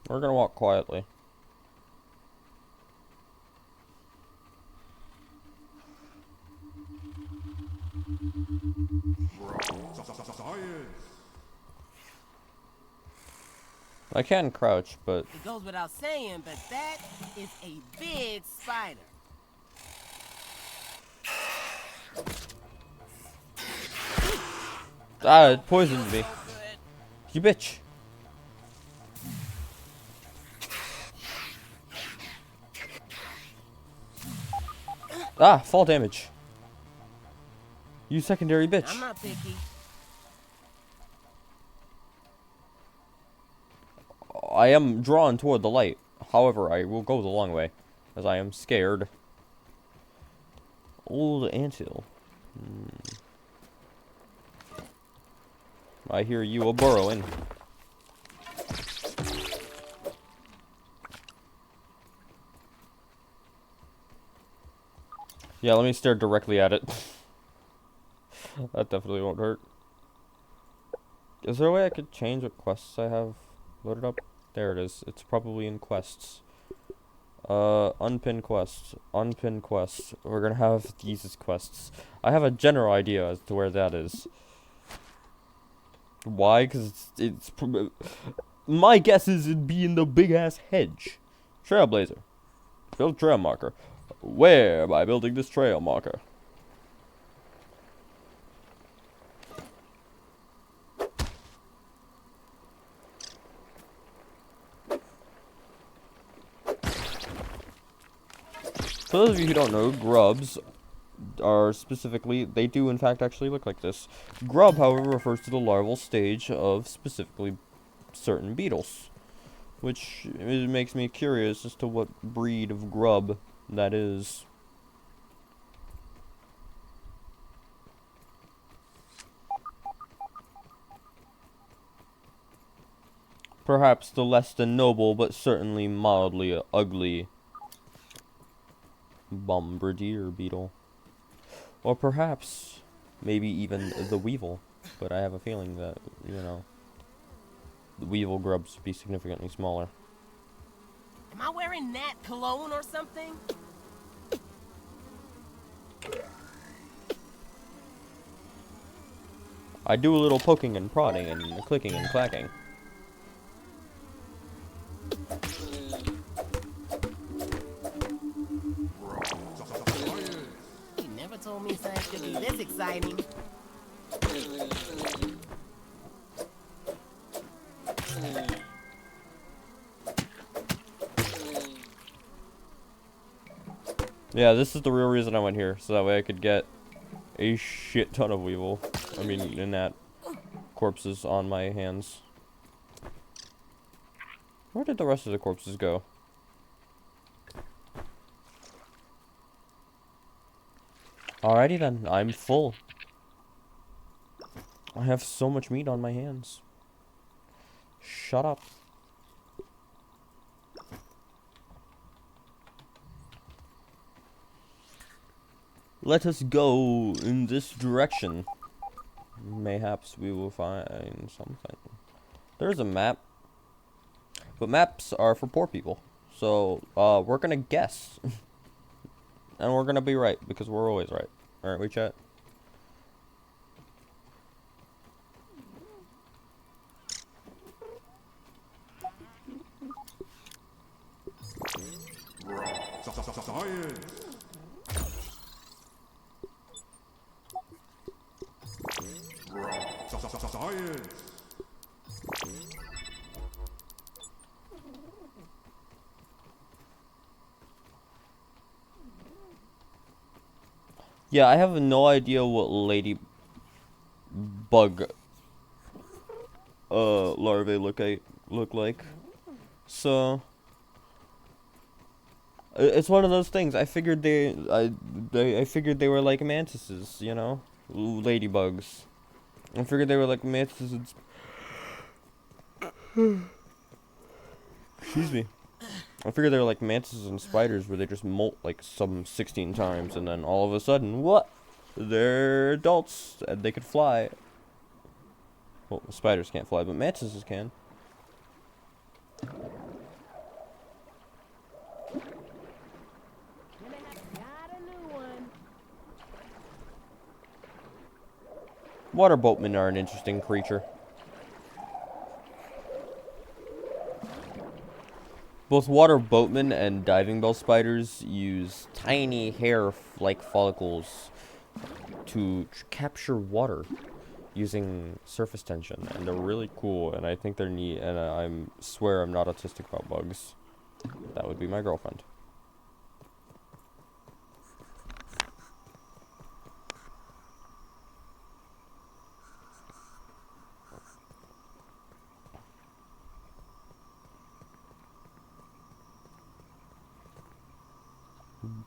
Speaker 2: We're gonna walk quietly.
Speaker 7: Science.
Speaker 2: I can crouch, but
Speaker 3: It goes without saying, but that is a big spider.
Speaker 2: ah, it poisoned me. You bitch. Ah, fall damage. You secondary bitch.
Speaker 3: I'm not picky.
Speaker 2: I am drawn toward the light. However, I will go the long way, as I am scared. Old anthill. I hear you a burrowing. Yeah, let me stare directly at it. That definitely won't hurt. Is there a way I could change what quests I have loaded up? There it is. It's probably in quests. Unpinned quests. Unpinned quests. We're gonna have these as quests. I have a general idea as to where that is. Why? Because my guess is it'd be in the big ass hedge. Trailblazer. Build trail marker. Where by building this trail marker? For those of you who don't know, grubs are specifically, they do in fact actually look like this. Grub, however, refers to the larval stage of specifically certain beetles, which makes me curious as to what breed of grub that is. Perhaps the less than noble, but certainly mildly ugly bombardier beetle. Or perhaps, maybe even the weevil. But I have a feeling that, you know, the weevil grubs would be significantly smaller.
Speaker 3: Am I wearing Nat cologne or something?
Speaker 2: I do a little poking and prodding and clicking and clacking.
Speaker 3: You never told me science could be this exciting.
Speaker 2: Yeah, this is the real reason I went here, so that way I could get a shit ton of weevil. I mean, in that corpses on my hands. Where did the rest of the corpses go? Alrighty then, I'm full. I have so much meat on my hands. Shut up. Let us go in this direction. Mayhaps we will find something. There's a map. But maps are for poor people. So, we're gonna guess. And we're gonna be right, because we're always right. Aren't we, chat?
Speaker 7: Science. Science.
Speaker 2: Yeah, I have no idea what ladybug larvae look like. So it's one of those things. I figured I figured they were like mantises, you know, ladybugs. I figured they were like mantises. Excuse me. I figured they were like mantises and spiders where they just molt like some 16 times and then all of a sudden, what? They're adults and they could fly. Well, spiders can't fly, but mantises can. Water boatmen are an interesting creature. Both water boatmen and diving bell spiders use tiny hair-like follicles to capture water using surface tension, and they're really cool, and I think they're neat, and I swear I'm not autistic about bugs. That would be my girlfriend.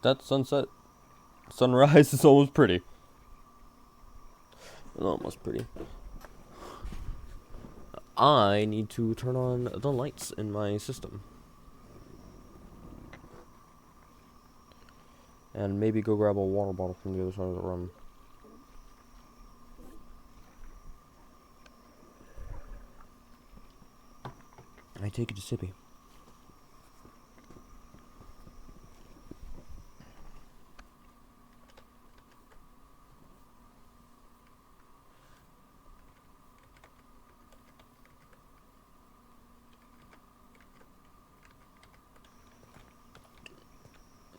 Speaker 2: That sunset, sunrise is almost pretty. Almost pretty. I need to turn on the lights in my system. And maybe go grab a water bottle from the other side of the room. I take it to Sippy.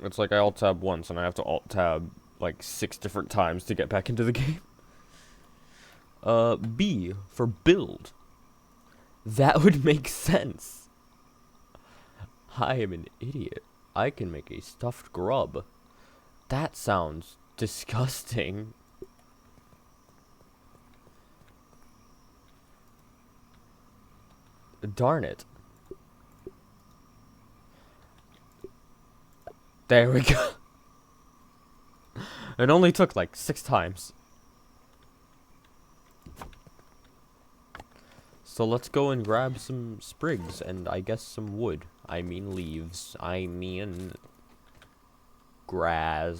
Speaker 2: It's like I alt-tab once, and I have to alt-tab, like, 6 different times to get back into the game. B, for build. That would make sense. I am an idiot. I can make a stuffed grub. That sounds disgusting. Darn it. There we go. It only took like 6 times. So let's go and grab some sprigs and I guess some wood. I mean leaves. I mean grass.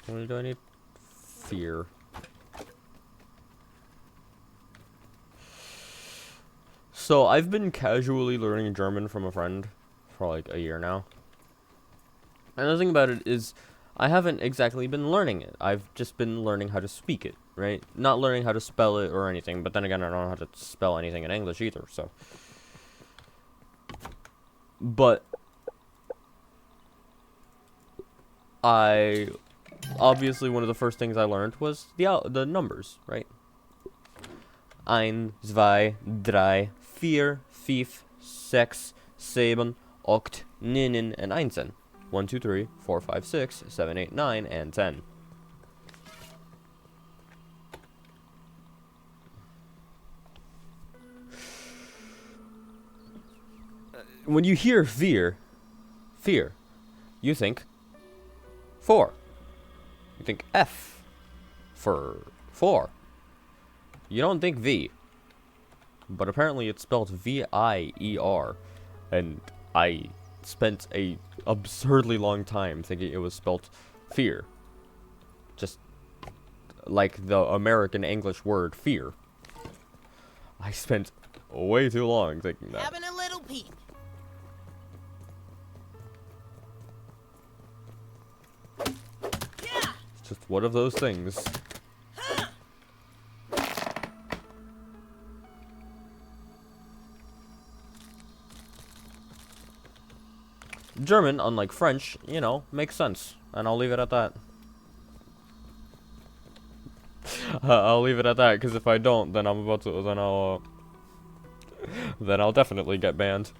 Speaker 2: What do I need? Fear. So, I've been casually learning German from a friend for like a year now. And the thing about it is, I haven't exactly been learning it. I've just been learning how to speak it, right? Not learning how to spell it or anything, but then again, I don't know how to spell anything in English either, so. But obviously one of the first things I learned was the numbers, right? 1, 2, 3, 4, 5, 6, 7, 8, 9, and 1. 1, 2, 3, 4, 5, 6, 7, 8, 9, and 10. When you hear fear, you think 4. You think F for 4. You don't think V. But apparently it's spelled V-I-E-R. And I spent a absurdly long time thinking it was spelled fear. Just like the American English word fear. I spent way too long thinking that.
Speaker 3: Having a little peek.
Speaker 2: It's just one of those things. German, unlike French, you know, makes sense. And I'll leave it at that. I'll leave it at that, because if I don't, then I'm about to, then I'll definitely get banned.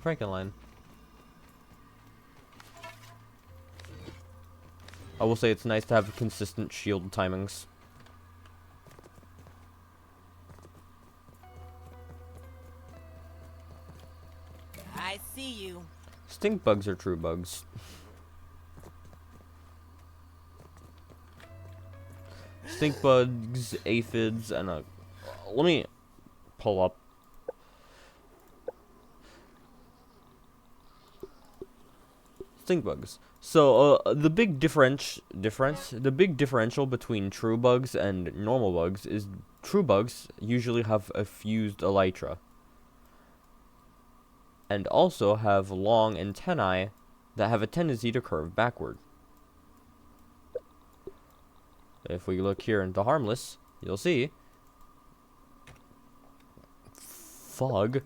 Speaker 2: Frankenline. I will say it's nice to have consistent shield timings.
Speaker 3: I see you.
Speaker 2: Stink bugs are true bugs. Stink bugs, aphids, and let me pull up. Stink bugs. So the big differential between true bugs and normal bugs is true bugs usually have a fused elytra, and also have long antennae that have a tendency to curve backward. If we look here into harmless, you'll see fog.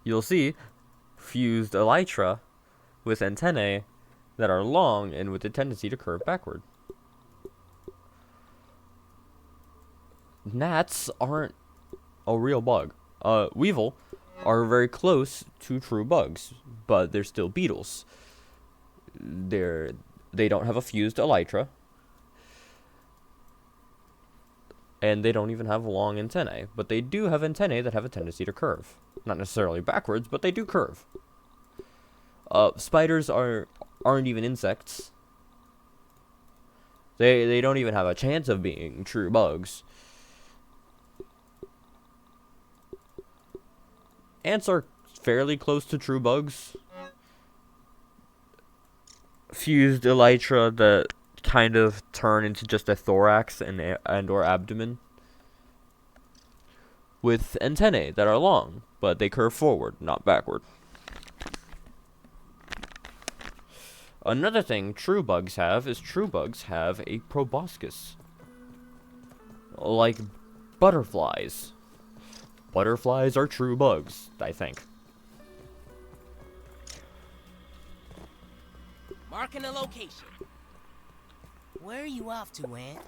Speaker 2: You'll see fused elytra with antennae that are long and with a tendency to curve backward. Gnats aren't a real bug. Weevil are very close to true bugs, but they're still beetles. They don't have a fused elytra, and they don't even have long antennae, but they do have antennae that have a tendency to curve. Not necessarily backwards, but they do curve. Spiders aren't even insects. They don't even have a chance of being true bugs. Ants are fairly close to true bugs. Fused elytra that kind of turn into just a thorax and or abdomen, with antennae that are long, but they curve forward, not backward. Another thing true bugs have is true bugs have a proboscis, like butterflies. Butterflies are true bugs, I think.
Speaker 3: Marking a location. Where are you off to, Ant?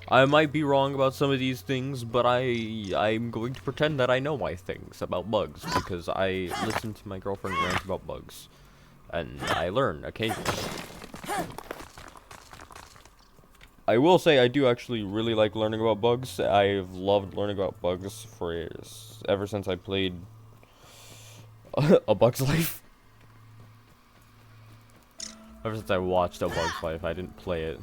Speaker 2: I might be wrong about some of these things, but I'm going to pretend that I know my things about bugs, because I listen to my girlfriend rant about bugs, and I learn occasionally. I will say I do actually really like learning about bugs. I've loved learning about bugs ever since I played A Bug's Life. Ever since I watched A Bug's Life, I didn't play it.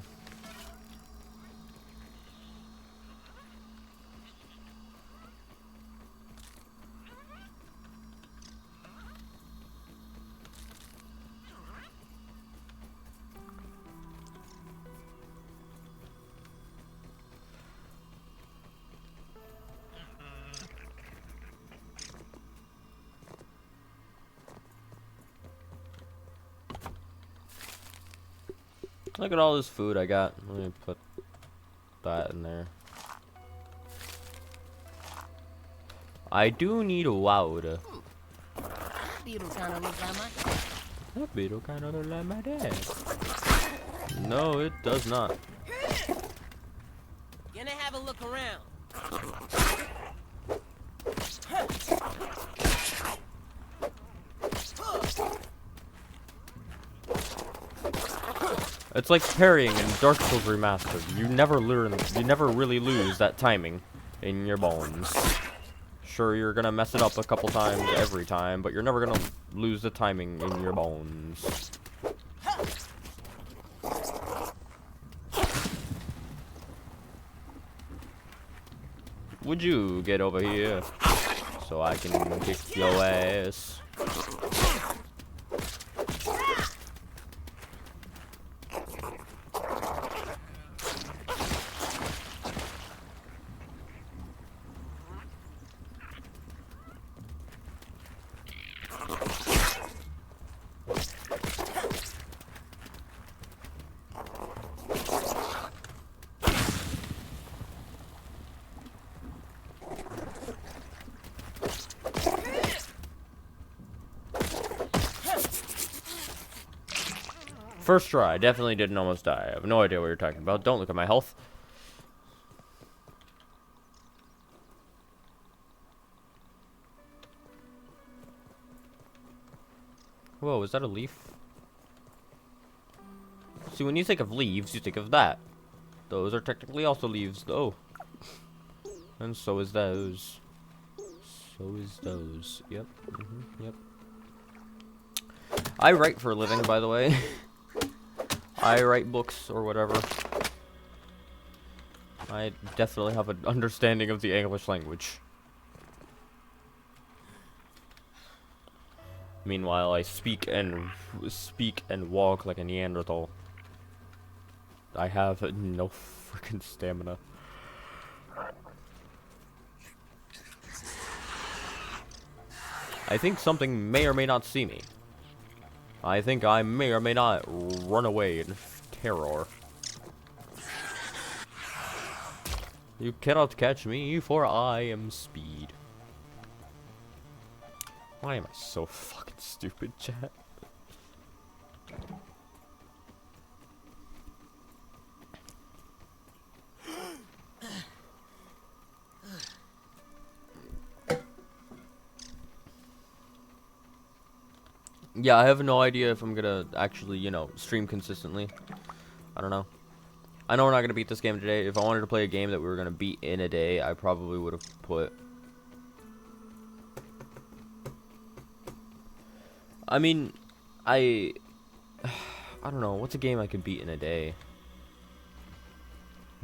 Speaker 2: Look at all this food I got. Let me put that in there. I do need a water.
Speaker 3: That beetle kind of looks like my...
Speaker 2: That beetle kind of looks like my dad. No, it does not.
Speaker 3: Gonna have a look around.
Speaker 2: It's like parrying in Dark Souls Remastered. You never really lose that timing in your bones. Sure, you're gonna mess it up a couple times every time, but you're never gonna lose the timing in your bones. Would you get over here? so I can kick your ass. First try, definitely didn't almost die. I have no idea what you're talking about. Don't look at my health. Whoa, is that a leaf? See, when you think of leaves, you think of that. Those are technically also leaves, though. And so is those. So is those. Yep. Yep. I write for a living, by the way. I write books or whatever. I definitely have an understanding of the English language. Meanwhile, I speak and walk like a Neanderthal. I have no freaking stamina. I think something may or may not see me. I think I may or may not run away in terror. You cannot catch me, for I am speed. Why am I so fucking stupid, chat? Yeah, I have no idea if I'm gonna actually, you know, stream consistently. I don't know. I know we're not gonna beat this game today. If I wanted to play a game that we were gonna beat in a day, I probably would have put... I mean, I don't know. What's a game I could beat in a day?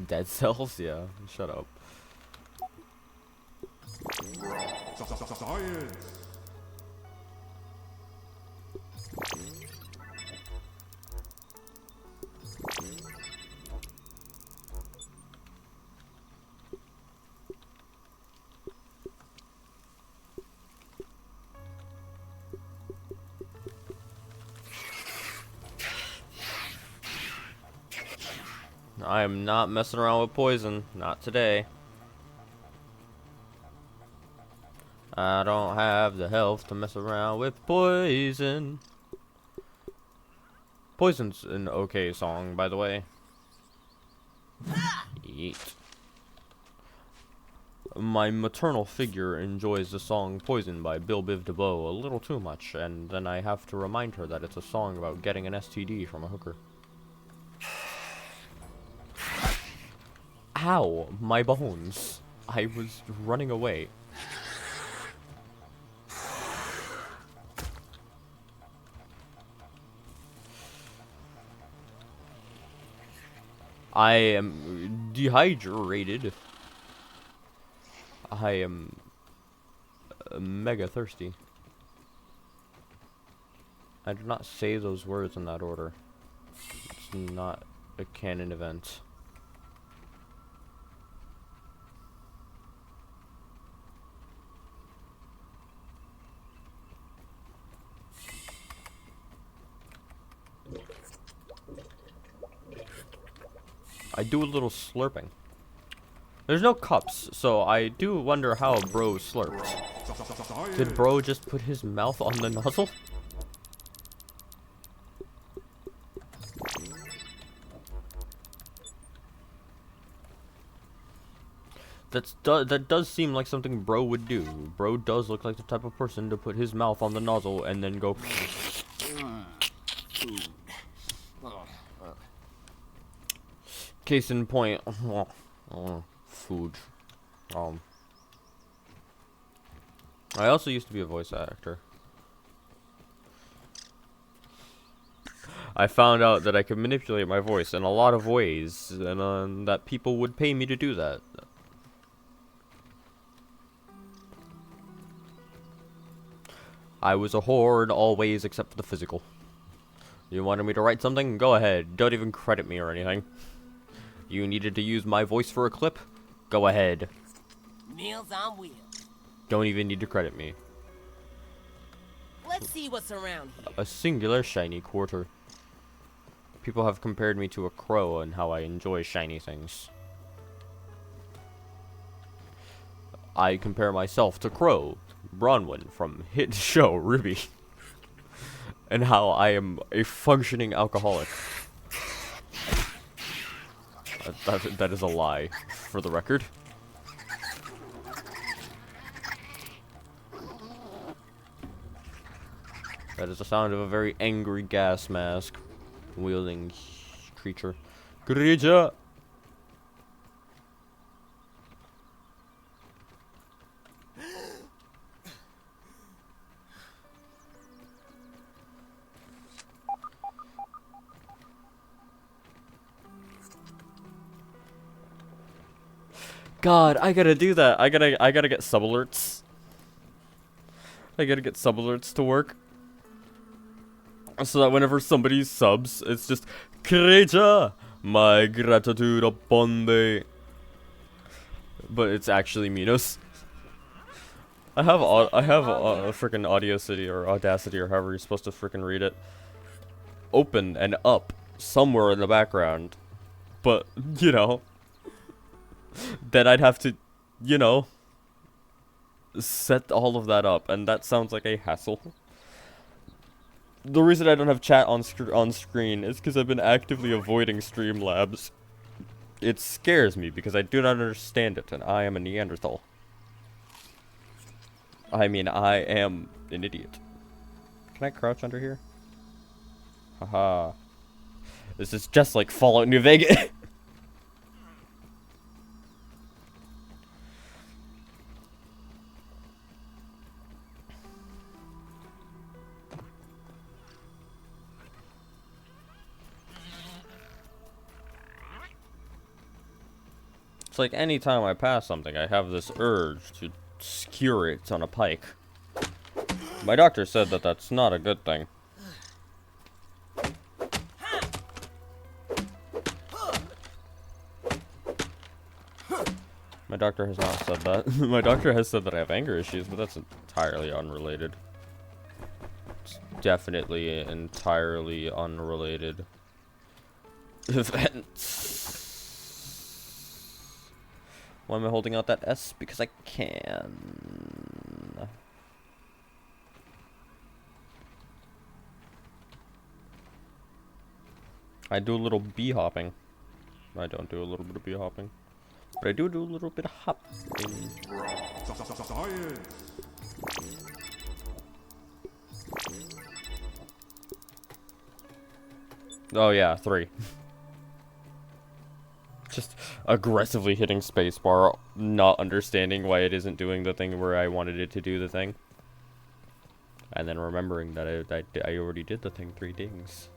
Speaker 2: Dead Cells? Yeah, shut up.
Speaker 7: Science.
Speaker 2: I am not messing around with poison. Not today. I don't have the health to mess around with poison. Poison's an okay song, by the way. Yeet. My maternal figure enjoys the song Poison by Bill Biv DeVoe a little too much, and then I have to remind her that it's a song about getting an STD from a hooker. Ow, my bones. I was running away. I am dehydrated. I am mega thirsty. I did not say those words in that order. It's not a canon event. I do a little slurping. There's no cups, so I do wonder how bro slurped. Did bro just put his mouth on the nozzle? That does seem like something bro would do. Bro does look like the type of person to put his mouth on the nozzle and then go... Case in point, food. I also used to be a voice actor. I found out that I could manipulate my voice in a lot of ways, and that people would pay me to do that. I was a whore in all ways except for the physical. You wanted me to write something? Go ahead. Don't even credit me or anything. You needed to use my voice for a clip? Go ahead.
Speaker 3: Meals on wheels.
Speaker 2: Don't even need to credit me.
Speaker 3: Let's see what's around here.
Speaker 2: A singular shiny quarter. People have compared me to a crow and how I enjoy shiny things. I compare myself to Crow, Bronwyn from hit show Ruby, and how I am a functioning alcoholic. That is a lie, for the record. That is the sound of a very angry gas mask wielding creature. Creature! God, I gotta do that. I gotta get sub alerts. I gotta get sub alerts to work. So that whenever somebody subs, it's just Creature, my gratitude upon thee. But it's actually Minos. I have freaking Audacity or Audacity or however you're supposed to freaking read it, open and up somewhere in the background. But you know, then I'd have to, you know, set all of that up, and that sounds like a hassle. The reason I don't have chat on screen is because I've been actively avoiding Streamlabs. It scares me because I do not understand it, and I am a Neanderthal. I mean, I am an idiot. Can I crouch under here? Haha. This is just like Fallout New Vegas. It's like anytime I pass something, I have this urge to skewer it on a pike. My doctor said that that's not a good thing. My doctor has not said that. My doctor has said that I have anger issues, but that's entirely unrelated. It's definitely entirely unrelated events. Why am I holding out that S? Because I can. I do a little bee hopping. I don't do a little bit of bee hopping. But I do a little bit of hopping.
Speaker 7: Science.
Speaker 2: Oh yeah, 3. Just aggressively hitting spacebar, not understanding why it isn't doing the thing where I wanted it to do the thing. And then remembering that I already did the thing 3 dings.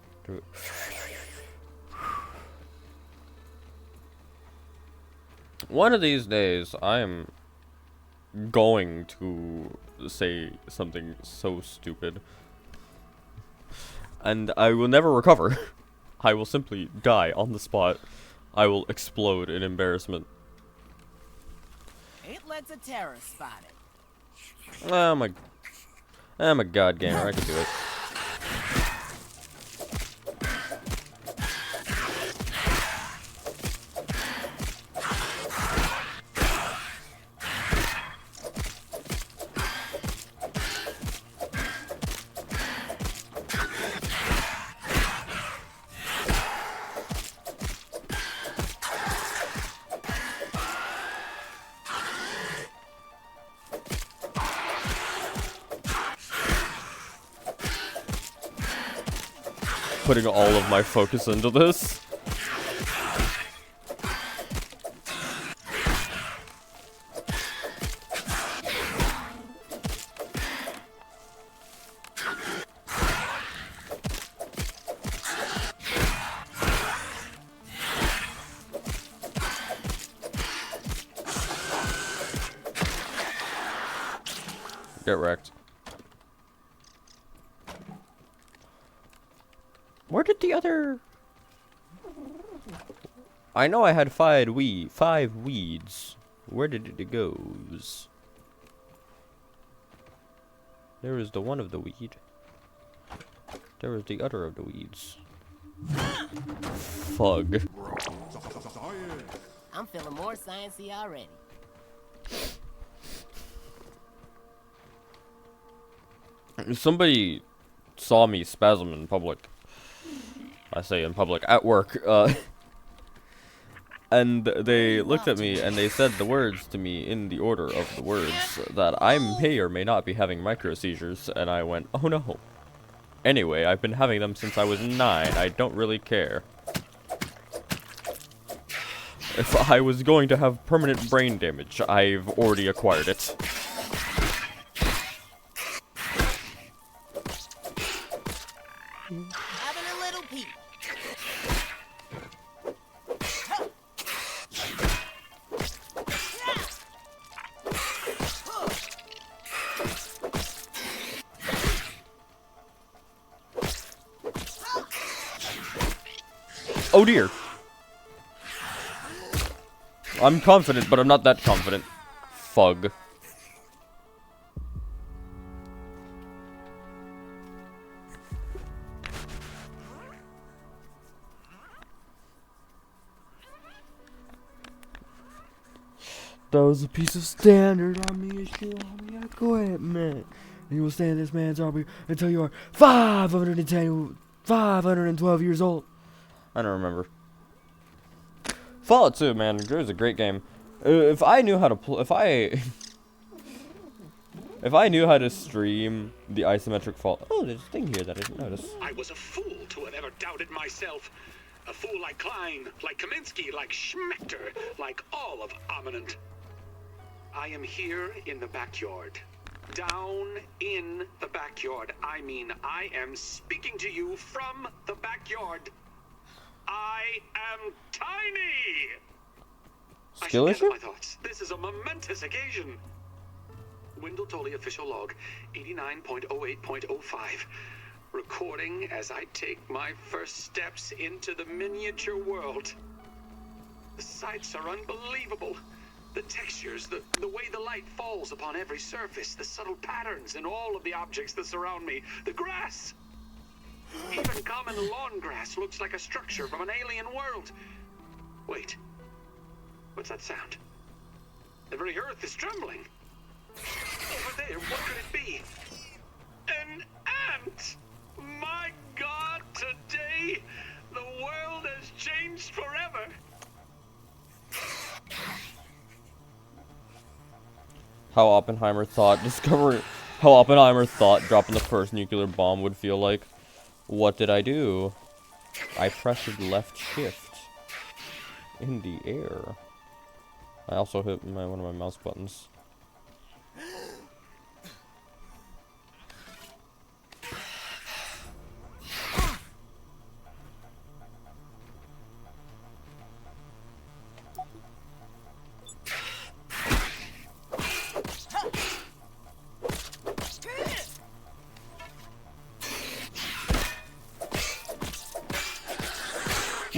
Speaker 2: One of these days, I'm going to say something so stupid. And I will never recover. I will simply die on the spot. I will explode in embarrassment.
Speaker 3: 8 legs of terror spotted.
Speaker 2: I'm a god gamer. I can do it. Putting all of my focus into this. Get wrecked. Where did the other... I know I had 5 weeds. Where did it goes? There is the one of the weed. There is the other of the weeds. Fug.
Speaker 3: I'm feeling more sciencey already.
Speaker 2: Somebody saw me spasm in public. I say in public, at work. And they looked at me and they said the words to me in the order of the words that I may or may not be having micro seizures, and I went, oh no. Anyway, I've been having them since I was 9. I don't really care. If I was going to have permanent brain damage, I've already acquired it.
Speaker 3: Having a little peek.
Speaker 2: Oh dear. I'm confident, but I'm not that confident. Fug. That was a piece of standard army equipment. And you will stay in this man's army until you are 512 years old. I don't remember. Fallout 2, man, it was a great game. If I knew how to if I knew how to stream the isometric Fallout. Oh, there's a thing here that I didn't notice.
Speaker 8: I was a fool to have ever doubted myself. A fool like Klein, like Kaminsky, like Schmechter, like all of Ominent. I am here in the backyard. Down in the backyard. I mean, I am speaking to you from the backyard. I am tiny!
Speaker 2: Skill issue?
Speaker 8: My thoughts. This is a momentous occasion. Wendell Tully official log 89.08.05. Recording as I take my first steps into the miniature world. The sights are unbelievable. The textures, the way the light falls upon every surface, the subtle patterns in all of the objects that surround me, the grass. Even common lawn grass looks like a structure from an alien world. Wait, what's that sound? The very earth is trembling. Over there, what could it be? An ant! My God, today, the world has changed forever.
Speaker 2: How Oppenheimer thought dropping the first nuclear bomb would feel like. What did I do? I pressed left shift in the air. I also hit one of my mouse buttons.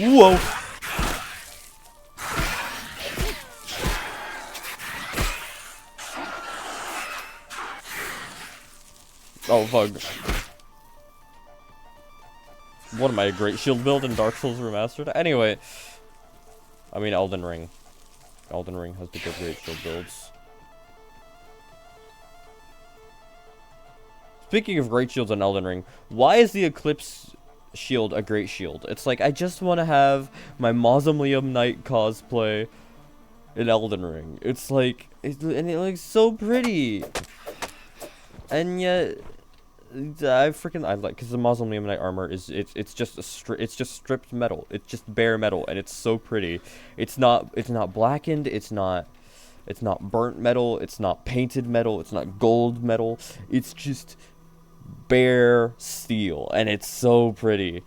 Speaker 2: Whoa! Oh, fuck. What am I, a great shield build in Dark Souls Remastered? Anyway. I mean, Elden Ring. Elden Ring has the good great shield builds. Speaking of great shields on Elden Ring, why is the Eclipse shield a great shield? It's like, I just want to have my Mausoleum Knight cosplay in Elden Ring. It's like, and it looks so pretty. And yet, I like, because the Mausoleum Knight armor is, it's just stripped metal. It's just bare metal, and it's so pretty. It's not blackened, it's not burnt metal, it's not painted metal, it's not gold metal. It's just bare steel, and it's so pretty.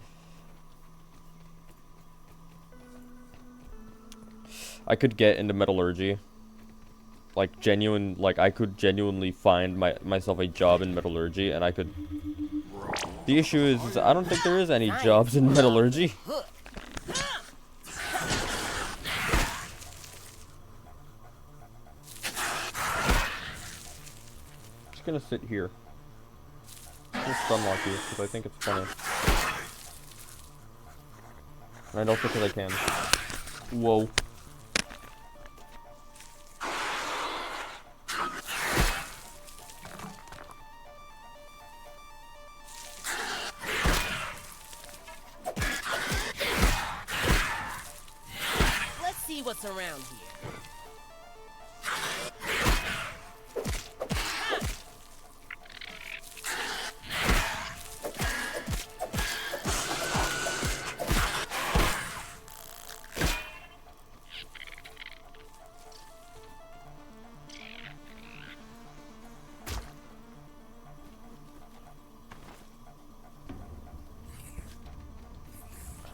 Speaker 2: I could get into metallurgy. I could genuinely find myself a job in metallurgy, and I could... The issue is I don't think there is any jobs in metallurgy. Just gonna sit here. Just unlock you because I think it's funny. And also because I can. Whoa.
Speaker 3: Let's see what's around here.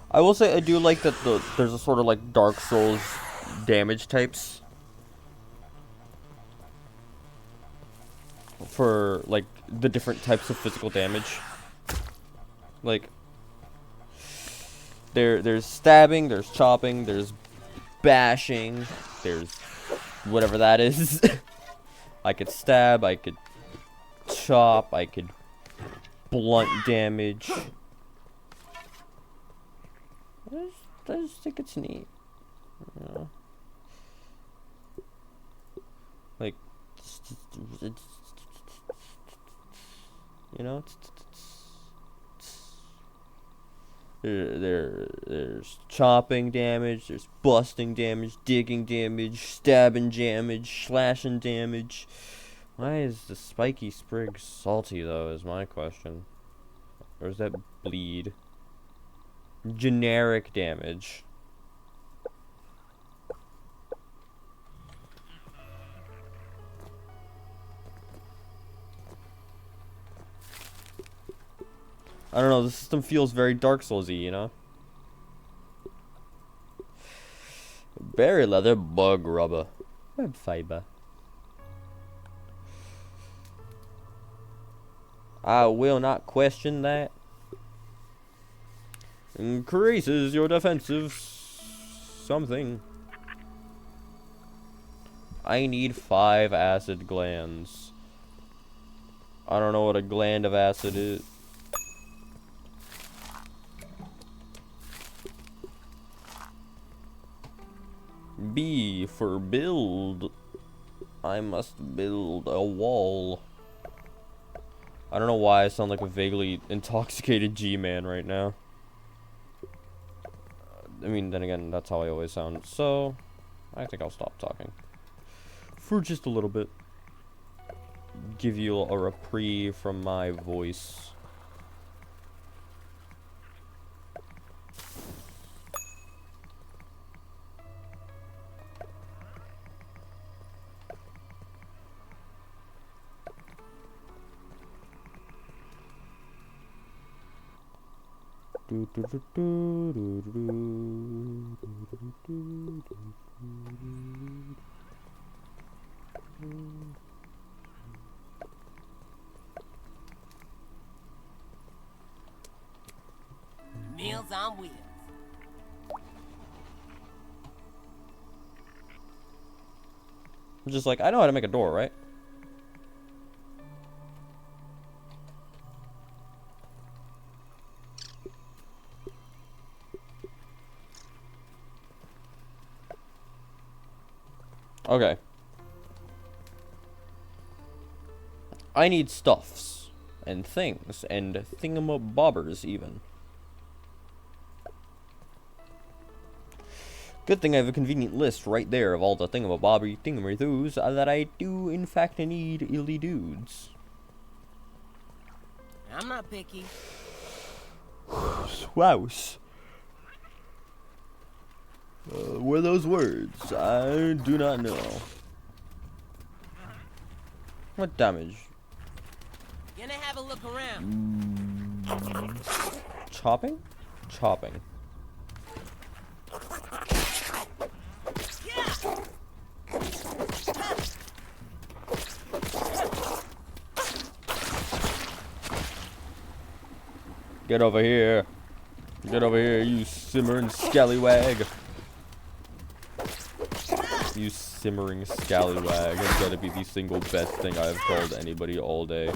Speaker 2: I will say I do like that there's a sort of like Dark Souls damage types for like the different types of physical damage. Like there's stabbing, there's chopping, there's bashing, there's whatever that is. I could stab, I could chop, I could blunt damage. I just think it's neat. You know? Like, you know, there's chopping damage, there's busting damage, digging damage, stabbing damage, slashing damage. Why is the spiky sprig salty though, is my question. Or is that bleed? Generic damage. I don't know, the system feels very Dark Souls-y, you know? Berry leather, bug rubber, web fiber. I will not question that. Increases your defensive something. I need 5 acid glands. I don't know what a gland of acid is. B for build. I must build a wall. I don't know why I sound like a vaguely intoxicated G-man right now. I mean, then again, that's how I always sound. So, I think I'll stop talking. For just a little bit. Give you a reprieve from my voice.
Speaker 3: Meals on wheels.
Speaker 2: I'm just like, I know how to make a door, right? Okay. I need stuffs and things and thingamabobbers even. Good thing I have a convenient list right there of all the thingamabobby thingamathoos that I do in fact need illy dudes.
Speaker 3: I'm not picky.
Speaker 2: Swouse. Were those words? I do not know. What damage?
Speaker 3: Gonna have a look around.
Speaker 2: Chopping? Chopping. Get over here. Get over here, you simmering scallywag. You simmering scallywag. It's gotta be the single best thing I've called anybody all day.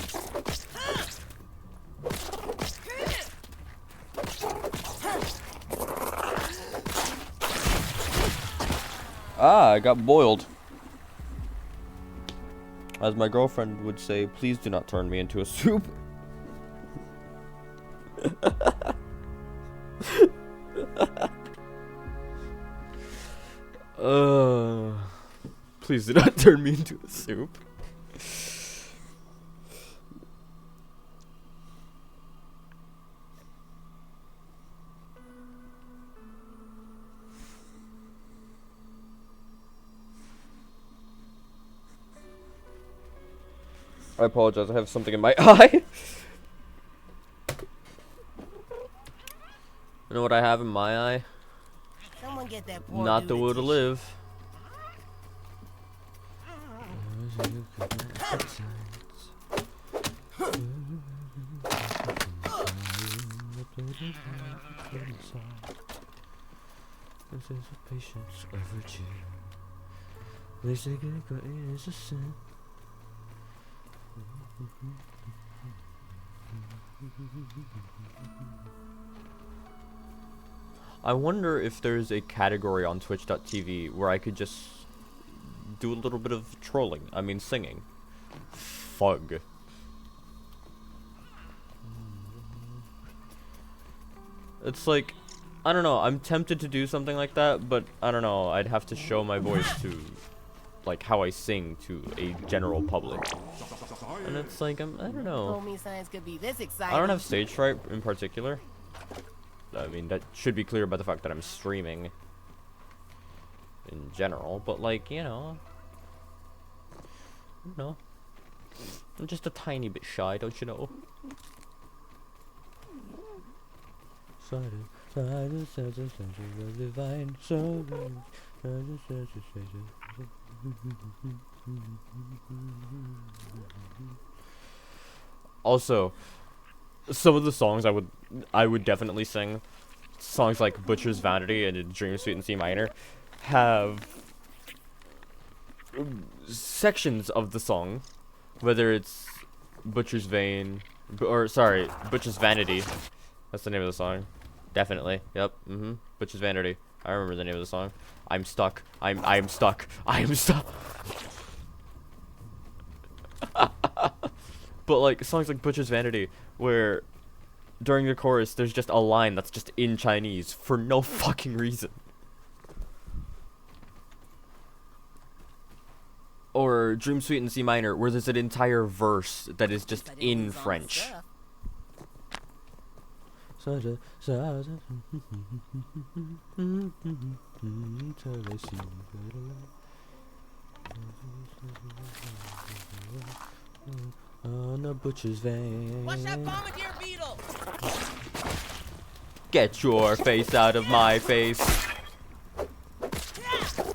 Speaker 2: Ah, I got boiled. As my girlfriend would say, please do not turn me into a soup. Please do not turn me into a soup. I apologize, I have something in my eye. You know what I have in my eye?
Speaker 3: Someone get that poor
Speaker 2: Not
Speaker 3: dude
Speaker 2: the
Speaker 3: a
Speaker 2: will to
Speaker 3: tissue.
Speaker 2: live. This is a patience, a virtue. They say good is a sin. I wonder if there's a category on Twitch.tv where I could just do a little bit of trolling. I mean, singing. Fug. It's like, I don't know, I'm tempted to do something like that, but I don't know, I'd have to show my voice to, like, how I sing to a general public. And it's like, I don't know.
Speaker 3: Told me science could be this exciting.
Speaker 2: I don't have stage fright in particular. I mean, that should be clear by the fact that I'm streaming in general, but like, you know, I'm just a tiny bit shy, don't you know? Also, some of the songs I would definitely sing, songs like Butcher's Vanity and Dream Suite in C minor, have sections of the song, whether it's Butcher's Vein, Butcher's Vanity. That's the name of the song. Definitely. Yep. Butcher's Vanity. I remember the name of the song. I'm stuck. I'm stuck. I'm stuck. But like songs like Butcher's Vanity, where during the chorus there's just a line that's just in Chinese for no fucking reason. Or Dream Suite in C minor, where there's an entire verse that is just in French. On a butcher's vein.
Speaker 3: Watch that bombardier beetle!
Speaker 2: Get your face out of my face.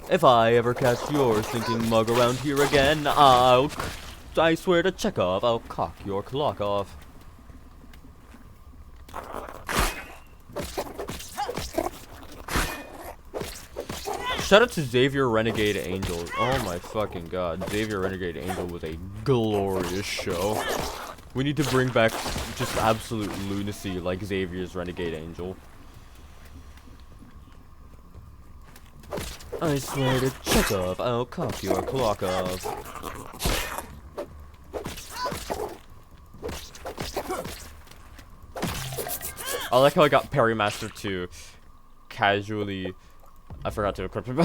Speaker 2: If I ever catch your stinking mug around here again, I swear to Chekhov, I'll cock your clock off. Shout out to Xavier Renegade Angel. Oh my fucking god. Xavier Renegade Angel was a glorious show. We need to bring back just absolute lunacy like Xavier's Renegade Angel. I swear to Chekhov, I'll cock your clock off. I like how I got Parry Master 2 casually. I forgot to equip him.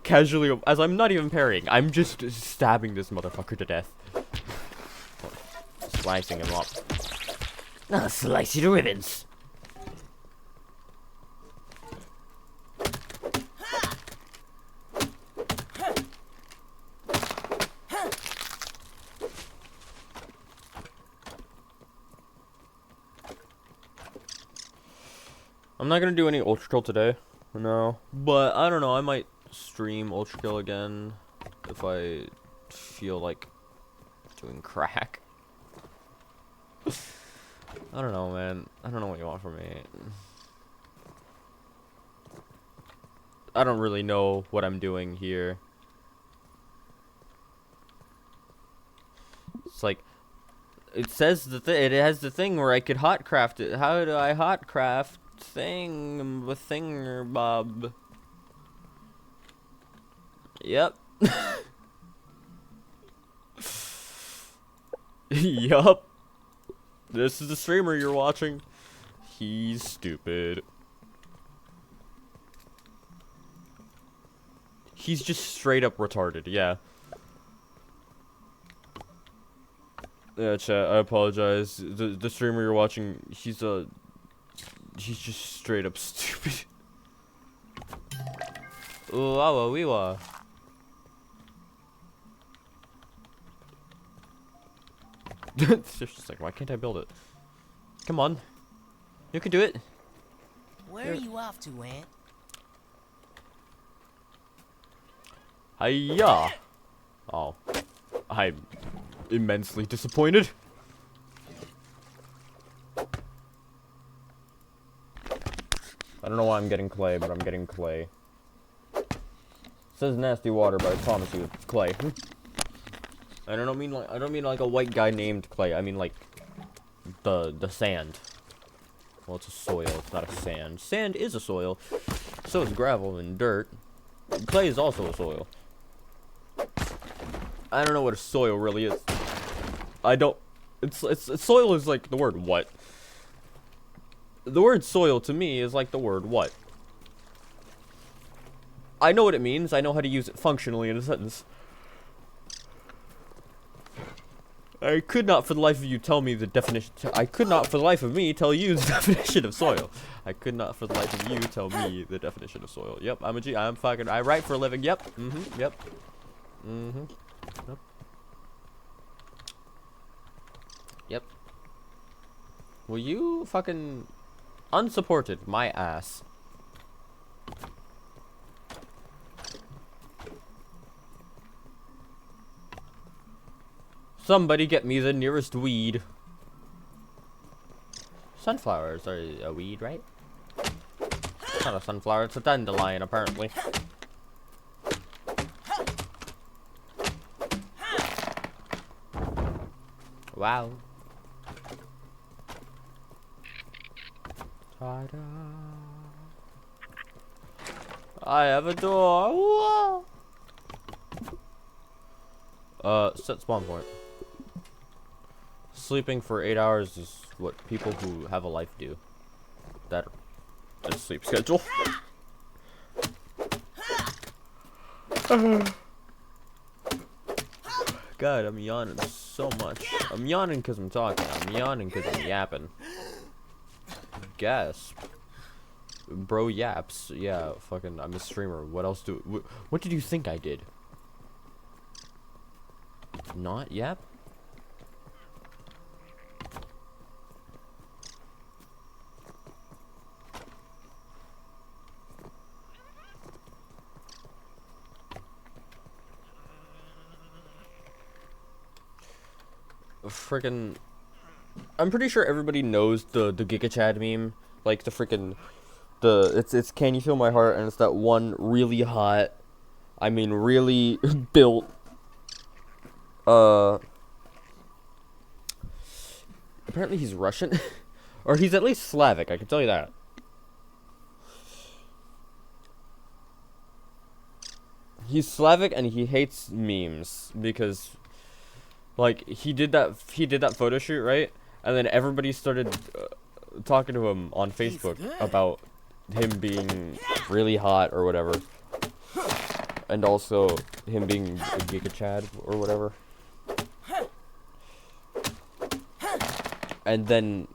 Speaker 2: Casually, as I'm not even parrying, I'm just stabbing this motherfucker to death. Slicing him up. I'll slice you to ribbons. I'm not gonna do any Ultra Kill today. No, but I don't know, I might stream Ultra Kill again if I feel like doing crack. I don't know, man. I don't know what you want from me. I don't really know what I'm doing here. It's like, it says it has the thing where I could hot craft it. How do I hot craft thingamabob? Yep. Yup. This is the streamer you're watching. He's stupid. He's just straight up retarded, yeah. Yeah, chat, I apologize. The streamer you're watching, he's just straight up stupid. Ooh, awa wee wa. It's just like, why can't I build it? Come on. You can do it.
Speaker 3: Where are you off to, Ant?
Speaker 2: Hiya! Oh. I'm immensely disappointed. I don't know why I'm getting clay, but I'm getting clay. It says nasty water, but I promise you it's clay. I don't mean like a white guy named Clay. I mean like the sand. Well, it's a soil. It's not a sand. Sand is a soil. So is gravel and dirt. Clay is also a soil. I don't know what a soil really is. I don't. It's soil is like the word what. The word soil to me is like the word what. I know what it means. I know how to use it functionally in a sentence. I could not for the life of you tell me the definition. I could not for the life of me tell you the definition of soil. I could not for the life of you tell me the definition of soil. Yep, I'm a G. I'm fucking. I write for a living. Yep. Yep. Yep. Yep. Will you fucking unsupported my ass? Somebody get me the nearest weed. Sunflowers are a weed, right? It's not a sunflower, it's a dandelion, apparently. Wow. Ta-da. I have a door. Whoa. Set spawn point. Sleeping for 8 hours is what people who have a life do. That is sleep schedule. God, I'm yawning so much. I'm yawning because I'm talking. I'm yawning because I'm yapping. Gasp. Bro yaps. Yeah, fucking, I'm a streamer. What else do... What did you think I did? Not yap? Frickin', I'm pretty sure everybody knows the Giga Chad meme, like the frickin', it's Can You Feel My Heart, and it's that one really hot, I mean really built, apparently he's Russian, or he's at least Slavic, I can tell you that. He's Slavic and he hates memes because, like, he did that photo shoot, right? And then everybody started talking to him on Facebook about him being really hot or whatever. And also him being a Giga Chad or whatever. And then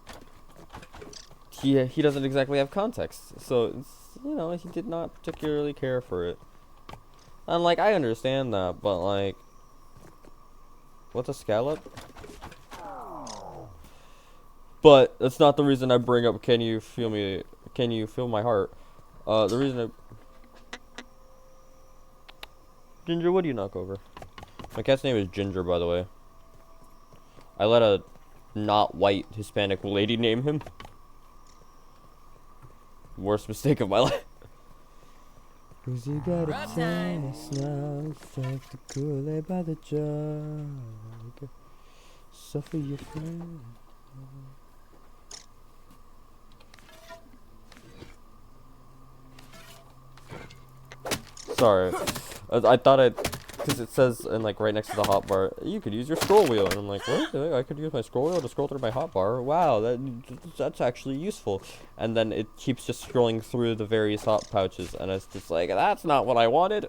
Speaker 2: he doesn't exactly have context. So, it's, you know, he did not particularly care for it. And, like, I understand that, but, like, what's a scallop? But that's not the reason I bring up Can You Feel My Heart? The reason Ginger, what do you knock over? My cat's name is Ginger, by the way. I let a not white Hispanic lady name him. Worst mistake of my life. Cause you got a chance now, strike the Kool-Aid by the jug. Suffer your friend. Sorry, I thought because it says in like right next to the hotbar, you could use your scroll wheel, and I'm like, what? I could use my scroll wheel to scroll through my hotbar. Wow, that's actually useful. And then it keeps just scrolling through the various hot pouches, and it's just like, that's not what I wanted.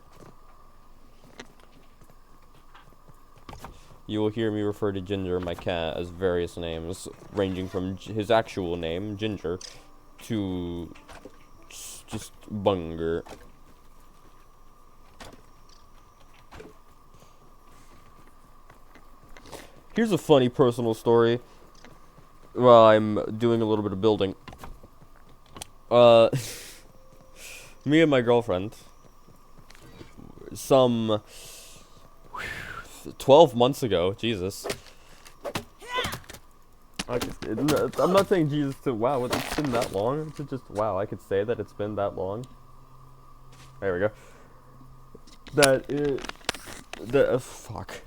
Speaker 2: You will hear me refer to Ginger, my cat, as various names, ranging from his actual name, Ginger, to just Bunger. Here's a funny personal story. While I'm doing a little bit of building. Me and my girlfriend, some 12 months ago, Jesus. I'm not saying Jesus to, wow, it's been that long. It's just, wow, I could say that it's been that long. There we go. Fuck.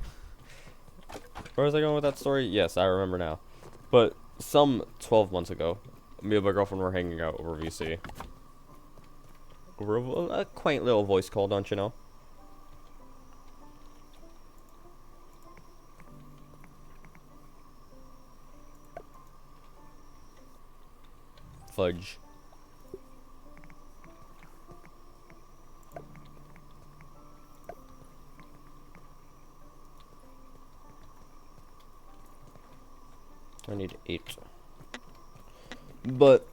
Speaker 2: Where was I going with that story? Yes, I remember now. But some 12 months ago, me and my girlfriend were hanging out over VC. Over a quaint little voice call, don't you know? Fudge. I need 8. But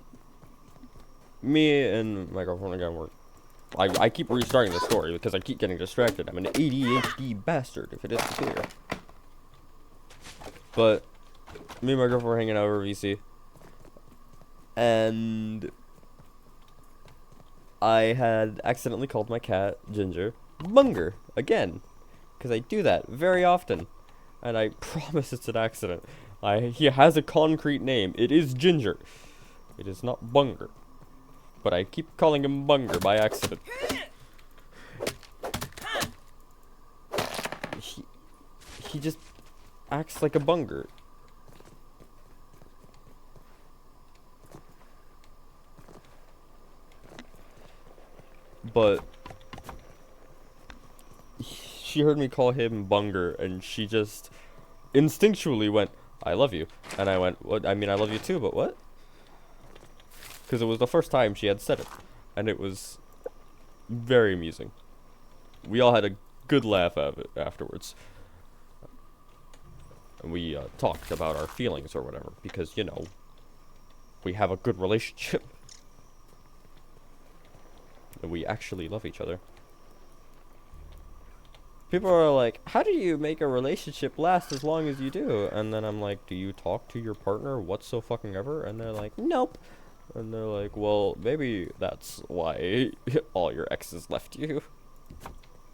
Speaker 2: me and my girlfriend again were. I keep restarting the story because I keep getting distracted. I'm an ADHD bastard, if it isn't clear. But me and my girlfriend were hanging out over VC, and I had accidentally called my cat Ginger Bunger again, because I do that very often, and I promise it's an accident. He has a concrete name. It is Ginger. It is not Bunger. But I keep calling him Bunger by accident. He just acts like a Bunger. But she heard me call him Bunger, and she just instinctually went, I love you. And I went, what? I mean, I love you too, but what? Because it was the first time she had said it. And it was very amusing. We all had a good laugh at it afterwards. And we talked about our feelings or whatever. Because, you know, we have a good relationship. And we actually love each other. People are like, how do you make a relationship last as long as you do? And then I'm like, do you talk to your partner whatsoever? And they're like, nope. And they're like, well, maybe that's why all your exes left you.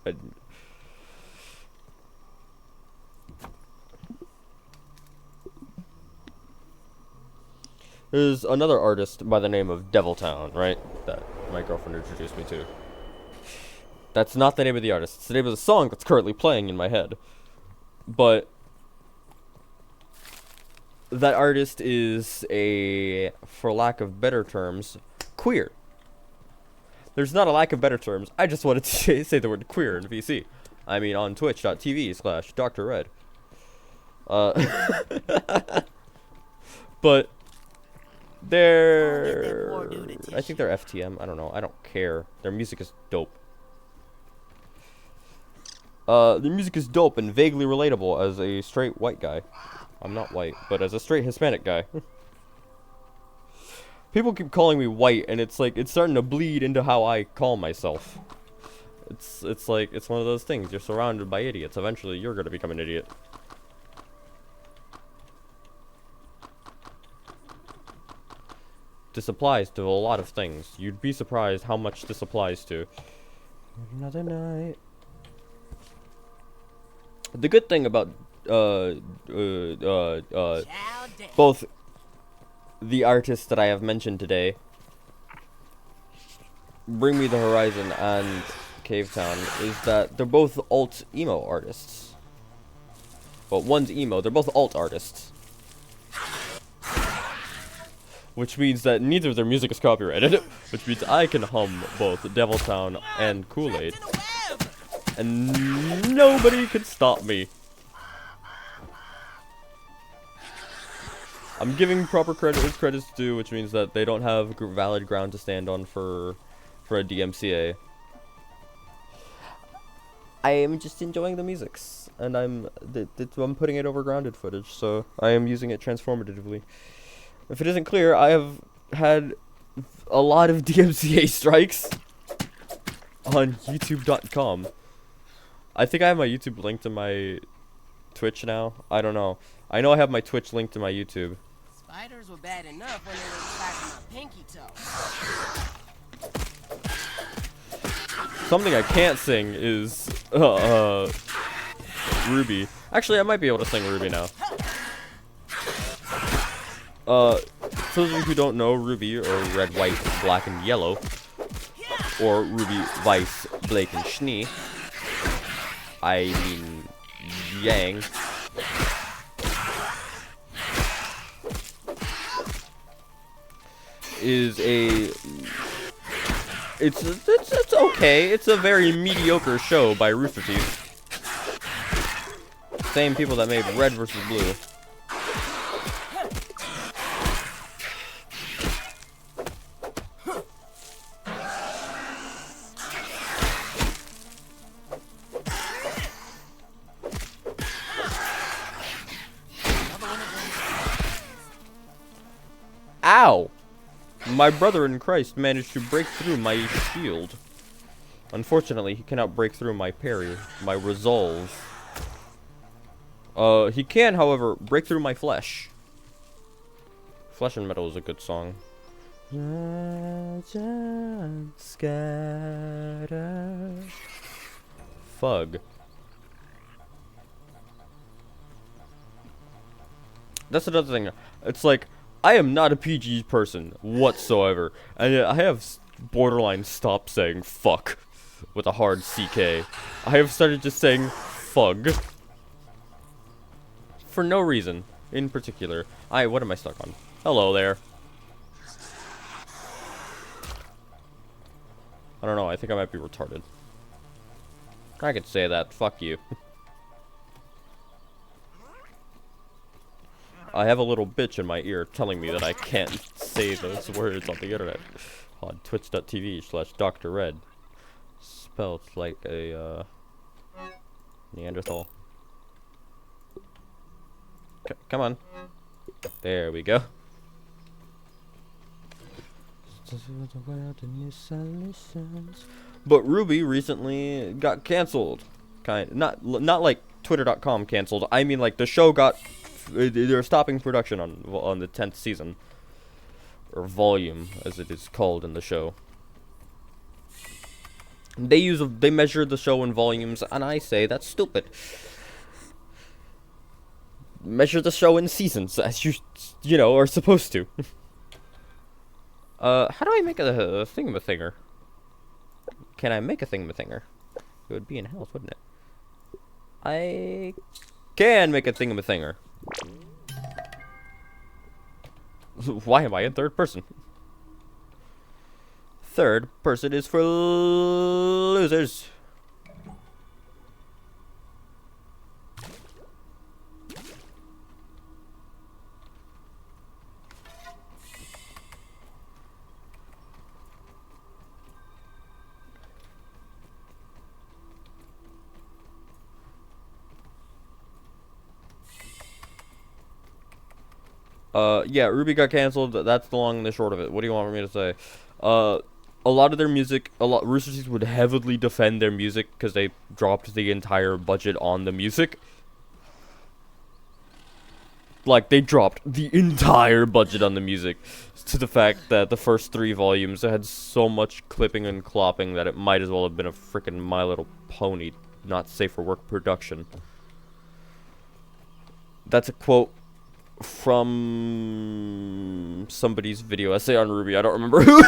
Speaker 2: And there's another artist by the name of Deviltown, right? That my girlfriend introduced me to. That's not the name of the artist. It's the name of the song that's currently playing in my head. But that artist is for lack of better terms, queer. There's not a lack of better terms. I just wanted to say the word queer in VC. I mean, on twitch.tv/Dr. Red. But I think they're FTM. I don't know. I don't care. Their music is dope. The music is dope and vaguely relatable as a straight white guy. I'm not white, but as a straight Hispanic guy. People keep calling me white, and it's like, it's starting to bleed into how I call myself. It's like, it's one of those things. You're surrounded by idiots. Eventually, you're gonna become an idiot. This applies to a lot of things. You'd be surprised how much this applies to. Another night. The good thing about both the artists that I have mentioned today, Bring Me the Horizon and Cave Town, is that they're both alt emo artists. Well, one's emo, they're both alt artists. Which means that neither of their music is copyrighted. Which means I can hum both Devil Town and Kool-Aid. And nobody can stop me. I'm giving proper credit as credit's due, which means that they don't have valid ground to stand on for a DMCA. I am just enjoying the musics, and I'm putting it over grounded footage, so I am using it transformatively. If it isn't clear, I have had a lot of DMCA strikes on YouTube.com. I think I have my YouTube linked to my Twitch now. I don't know. I know I have my Twitch linked to my YouTube.
Speaker 3: Spiders were bad enough when they were inside my pinky toe.
Speaker 2: Something I can't sing is Ruby. Actually, I might be able to sing Ruby now. For those of you who don't know, Ruby, or Red, White, Black, and Yellow, or Ruby, Weiss, Blake, and Schnee, I mean Yang, is a... It's okay. It's a very mediocre show by Rooster Teeth. Same people that made Red vs. Blue. Ow! My brother in Christ managed to break through my shield. Unfortunately, he cannot break through my parry, my resolve. He can, however, break through my flesh. Flesh and Metal is a good song. Fug. That's another thing. It's like, I am not a PG person whatsoever, and I have borderline stopped saying fuck with a hard CK. I have started just saying fug for no reason in particular. What am I stuck on? Hello there. I don't know, I think I might be retarded. I could say that, fuck you. I have a little bitch in my ear telling me that I can't say those words on the internet. On twitch.tv/Dr. Red. Spelled like a, Neanderthal. Come on. There we go. But Ruby recently got cancelled. Not like Twitter.com cancelled. I mean, like, the show got... They're stopping production on the 10th season, or volume, as it is called in the show. They measure the show in volumes, and I say that's stupid. Measure the show in seasons, as you know, are supposed to. How do I make a thingamathinger? Can I make a thingamathinger? It would be in health, wouldn't it? I can make a thingamathinger. Why am I in third person? Third person is for losers. Yeah, Ruby got canceled. That's the long and the short of it. What do you want me to say? A lot of their music, Rooster Teeth would heavily defend their music because they dropped the entire budget on the music. Like, they dropped the entire budget on the music to the fact that the first 3 volumes had so much clipping and clopping that it might as well have been a freaking My Little Pony, not safe for work production. That's a quote from somebody's video essay on RWBY. I don't remember who.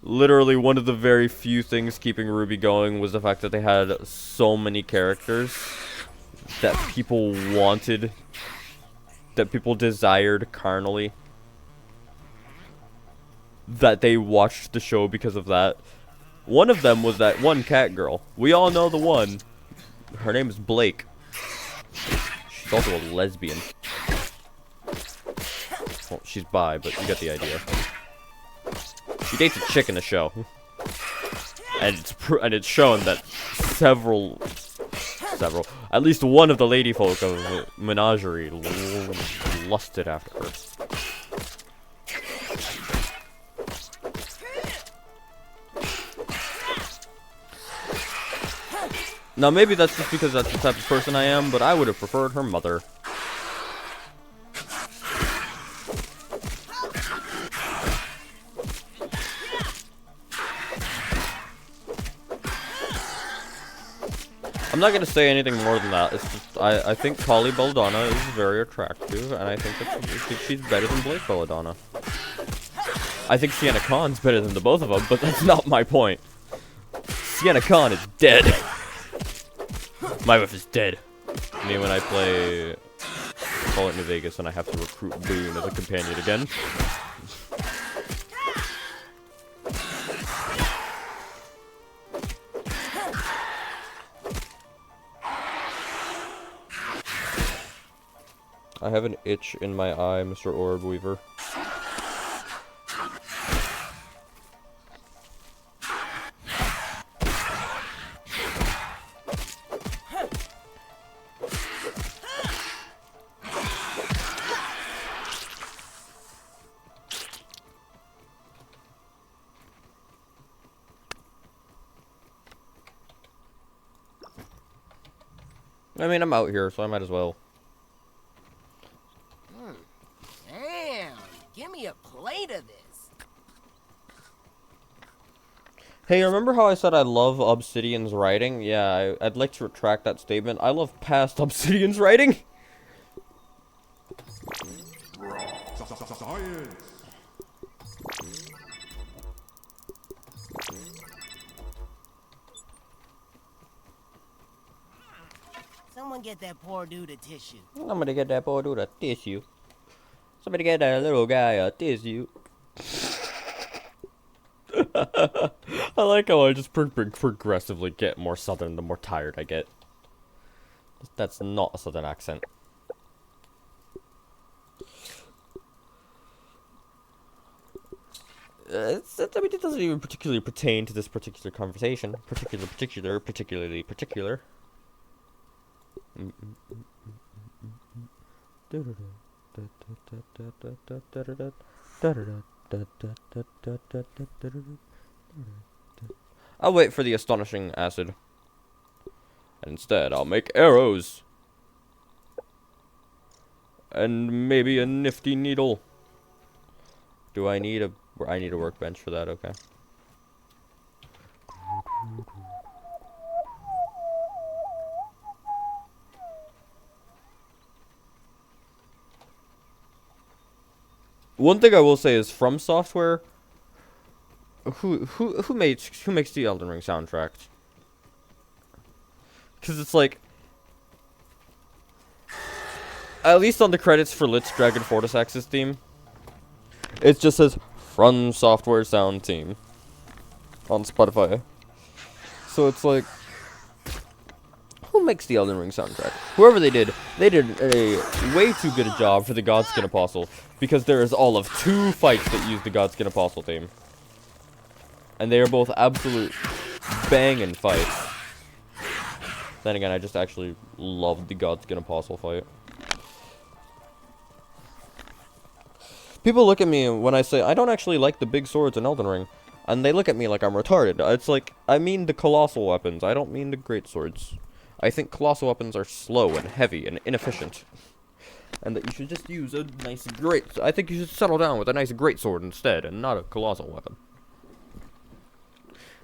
Speaker 2: Literally, one of the very few things keeping RWBY going was the fact that they had so many characters that people wanted, that people desired carnally, that they watched the show because of that. One of them was that one cat girl. We all know the one. Her name is Blake. She's also a lesbian. Well, she's bi, but you get the idea. She dates a chick in the show, and it's shown that at least one of the lady folk of Menagerie lusted after her. Now maybe that's just because that's the type of person I am, but I would have preferred her mother. I'm not gonna say anything more than that. It's just I think Kali Belladonna is very attractive, and I think that she's better than Blake Belladonna. I think Sienna Khan's better than the both of them, but that's not my point. Sienna Khan is dead. My wife is dead. I mean, when I play Fallout New Vegas and I have to recruit Boone as a companion again. I have an itch in my eye, Mr. Orb Weaver. I mean, I'm out here, so I might as well.
Speaker 3: Damn, give me a plate of this.
Speaker 2: Hey, remember how I said I love Obsidian's writing? Yeah, I'd like to retract that statement. I love past Obsidian's writing.
Speaker 7: Science.
Speaker 3: Someone get that poor dude a tissue.
Speaker 2: I'm gonna get that poor dude a tissue. Somebody get that little guy a tissue. I like how I just progressively get more southern the more tired I get. That's not a southern accent. I mean, it doesn't even particularly pertain to this particular conversation. Particularly particular. I'll wait for the astonishing acid. And instead, I'll make arrows. And maybe a nifty needle. Do I need a... I need a workbench for that, okay. One thing I will say is From Software, who makes the Elden Ring soundtrack? Because it's like, at least on the credits for Lit's Dragon Fortis Axis theme, it just says From Software Sound Team on Spotify. So it's like, who makes the Elden Ring soundtrack? Whoever they did a way too good a job for the Godskin Apostle, because there is all of 2 fights that use the Godskin Apostle theme. And they are both absolute banging fights. Then again, I just actually loved the Godskin Apostle fight. People look at me when I say I don't actually like the big swords in Elden Ring, and they look at me like I'm retarded. It's like, I mean the colossal weapons, I don't mean the great swords. I think colossal weapons are slow and heavy and inefficient. And that you should just use a nice great... I think you should settle down with a nice great sword instead, and not a colossal weapon.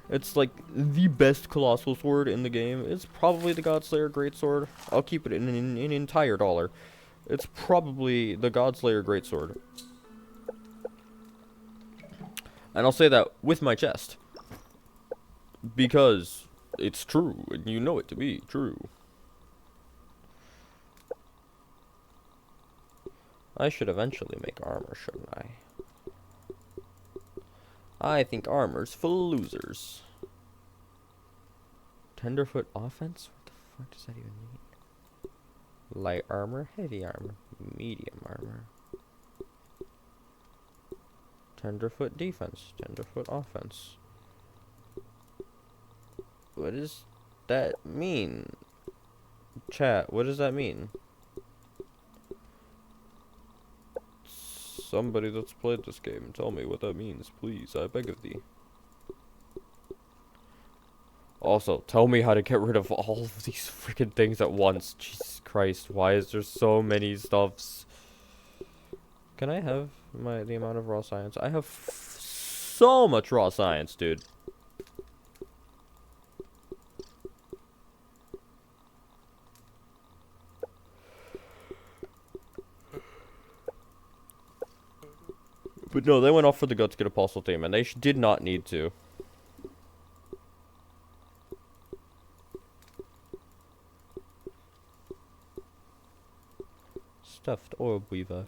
Speaker 2: It's like the best colossal sword in the game. It's probably the Godslayer Greatsword. I'll keep it in an entire dollar. It's probably the Godslayer Greatsword. And I'll say that with my chest. Because it's true, and you know it to be true. I should eventually make armor, shouldn't I? I think armor's for losers. Tenderfoot offense? What the fuck does that even mean? Light armor, heavy armor, medium armor. Tenderfoot defense, tenderfoot offense. What does that mean? Chat, what does that mean? Somebody that's played this game, tell me what that means, please, I beg of thee. Also, tell me how to get rid of all of these freaking things at once. Jesus Christ, why is there so many stuffs? Can I have the amount of raw science? I have so much raw science, dude. But no, they went off for the gut to get a pulsal theme, and they did not need to. Stuffed orb weaver.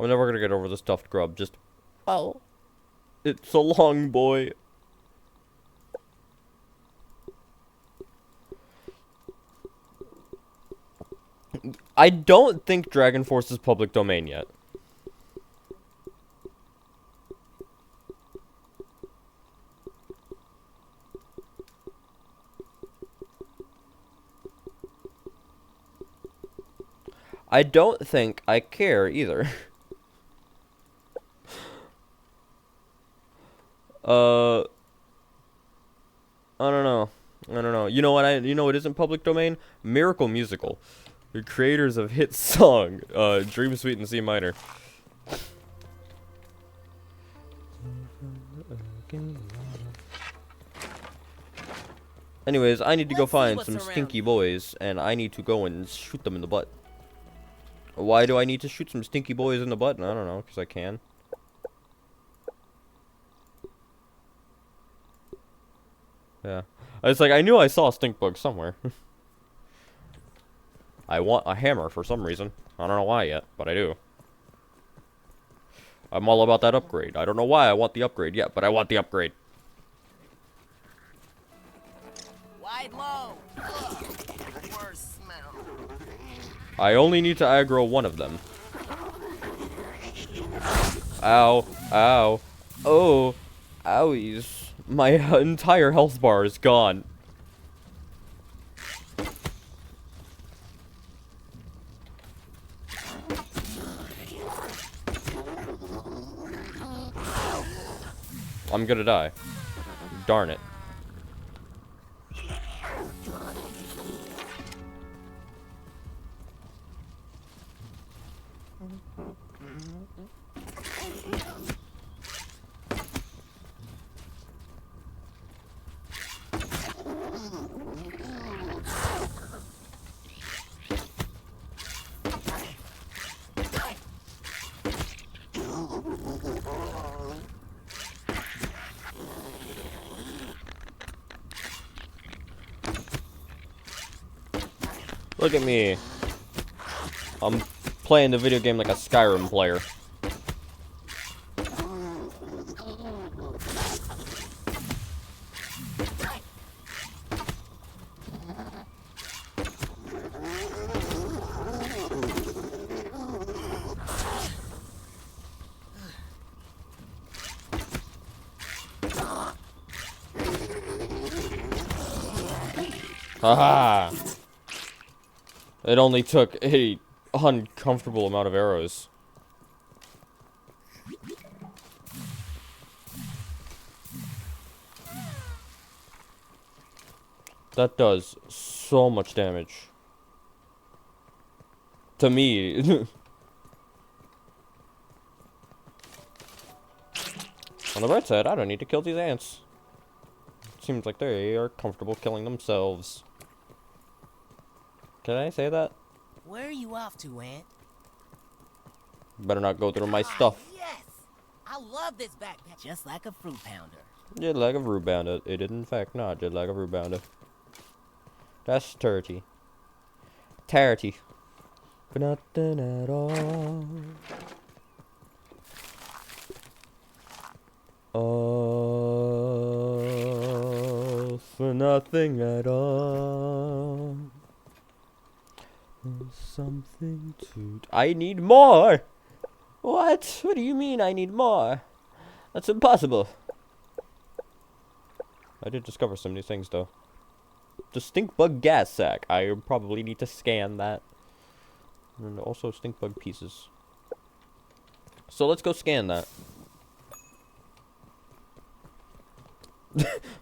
Speaker 2: I'm never gonna get over the stuffed grub. Just, oh, it's a long boy. I don't think Dragon Force is public domain yet. I don't think I care either. I don't know. You know what? You know what isn't public domain? Miracle Musical, the creators of hit song, Dream Suite in C minor. Anyways, I need to go find some stinky boys, and I need to go and shoot them in the butt. Why do I need to shoot some stinky boys in the butt? I don't know, because I can. Yeah. It's like, I knew I saw a stink bug somewhere. I want a hammer for some reason. I don't know why yet, but I do. I'm all about that upgrade. I don't know why I want the upgrade yet, but I want the upgrade.
Speaker 3: Wide low. Ugh, worst smell.
Speaker 2: I only need to aggro one of them. Ow. Ow. Oh. Owies. My entire health bar is gone. I'm gonna die. Darn it. Look at me. I'm playing the video game like a Skyrim player. Haha! It only took a uncomfortable amount of arrows. That does so much damage. To me. On the bright side, I don't need to kill these ants. Seems like they are comfortable killing themselves. Can I say that?
Speaker 3: Where are you off to, Ant?
Speaker 2: Better not go through my stuff.
Speaker 3: Yes! I love this backpack. Just like a fruit pounder.
Speaker 2: Just like a fruit pounder. It is in fact not just like a fruit pounder. That's turkey. Tarty. For nothing at all. All for nothing at all. There's something to... I need more! What? What do you mean I need more? That's impossible. I did discover some new things though. The stink bug gas sack. I probably need to scan that. And also stink bug pieces. So let's go scan that.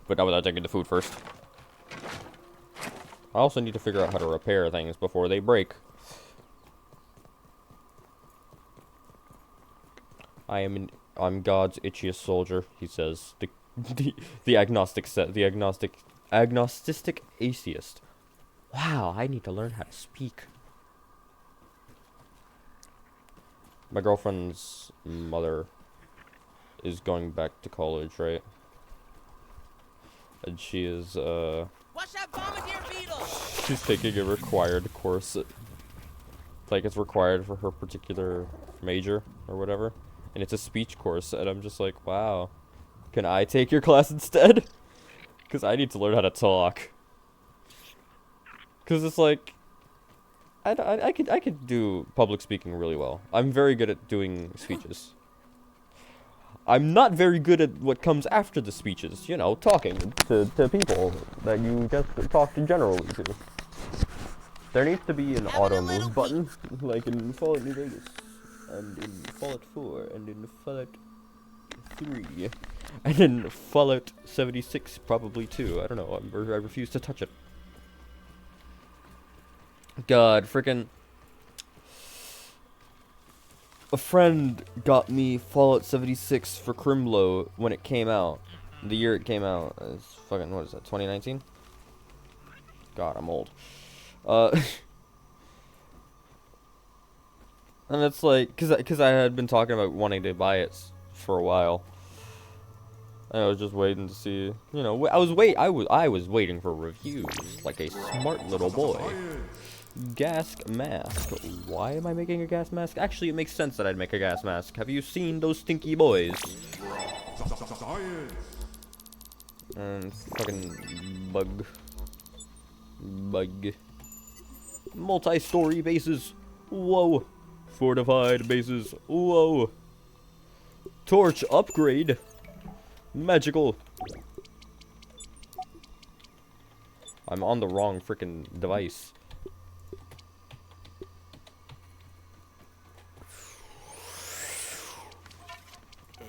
Speaker 2: But not without taking the food first. I also need to figure out how to repair things before they break. I'm God's itchiest soldier, he says. The agnostic agnostic atheist. Wow, I need to learn how to speak. My girlfriend's mother is going back to college, right? And she is,
Speaker 3: Watch that bombardier beetle!
Speaker 2: she's taking a required course. Like, it's required for her particular major, or whatever. And it's a speech course, and I'm just like, wow. Can I take your class instead? Because I need to learn how to talk. Because it's like... I could do public speaking really well. I'm very good at doing speeches. I'm not very good at what comes after the speeches. You know, talking to people that you just talk to generally to. There needs to be an auto move button, like in Fallout New Vegas, and in Fallout 4, and in Fallout 3, and in Fallout 76 probably too. I don't know. I refuse to touch it. God, frickin'. A friend got me Fallout 76 for Crimlow when it came out. The year it came out. It's fucking, what is that, 2019? God, I'm old. And it's like, cause I had been talking about wanting to buy it for a while. And I was just waiting to see, you know, I was waiting for reviews, like a smart little boy. Gas mask. Why am I making a gas mask? Actually, it makes sense that I'd make a gas mask. Have you seen those stinky boys?
Speaker 7: Science.
Speaker 2: And fucking bug. Multi-story bases. Whoa. Fortified bases. Whoa. Torch upgrade. Magical. I'm on the wrong freaking device.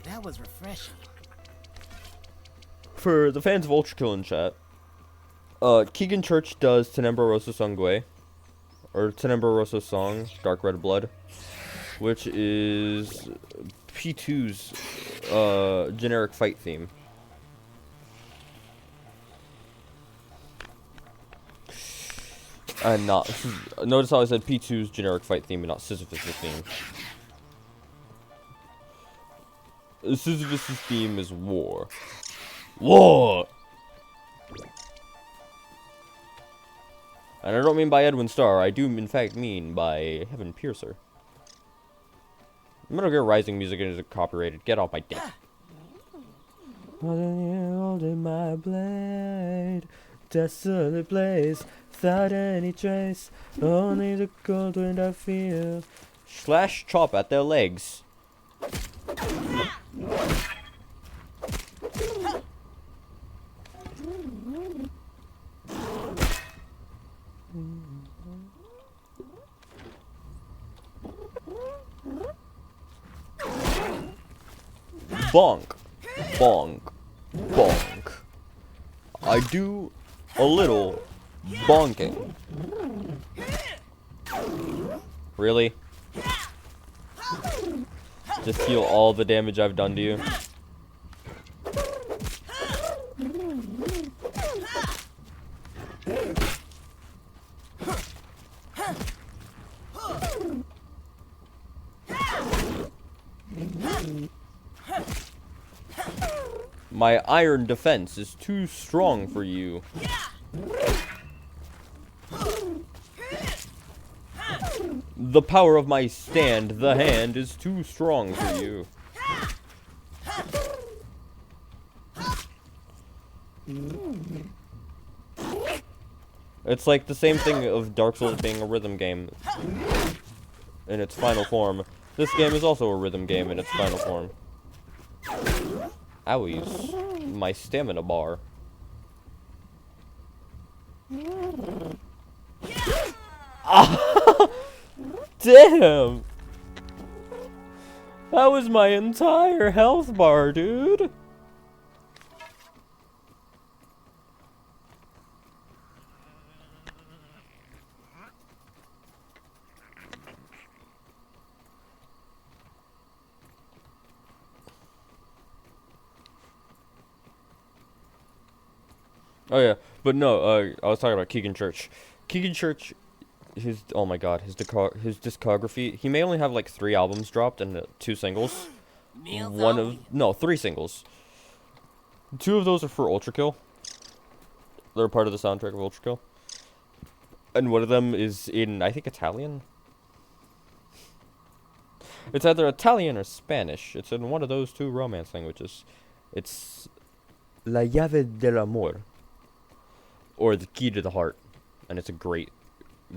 Speaker 3: That was refreshing.
Speaker 2: For the fans of Ultrakill in chat, Keegan Church does Tenembro Rosso Sangwe, or Tenembro Rosso Song, Dark Red Blood, which is P2's generic fight theme. And not, notice how I said P2's generic fight theme and not Sisyphus' theme. Sisyphus' theme is war. War! And I don't mean by Edwin Starr, I do in fact mean by Heaven Piercer. Metal Gear Rising music is copyrighted. Get off my dick. Holding my blade, desolate place, without any trace, only the cold wind I feel. Slash chop at their legs. Bonk. Bonk. Bonk. I do a little bonking. Really? Just feel all the damage I've done to you. My iron defense is too strong for you. The power of my stand, the hand, is too strong for you. It's like the same thing of Dark Souls being a rhythm game in its final form. This game is also a rhythm game in its final form. Owies. My stamina bar. Ah! Damn! That was my entire health bar, dude! Oh yeah, but no, I was talking about Keegan Church. Keegan Church, oh my god, his discography, he may only have like 3 albums dropped and 2 singles. No, 3 singles. 2 of those are for Ultra Kill. They're part of the soundtrack of Ultra Kill. And one of them is in, I think, Italian? It's either Italian or Spanish. It's in one of those 2 romance languages. It's La Llave del Amor. Or The Key to the Heart. And it's a great,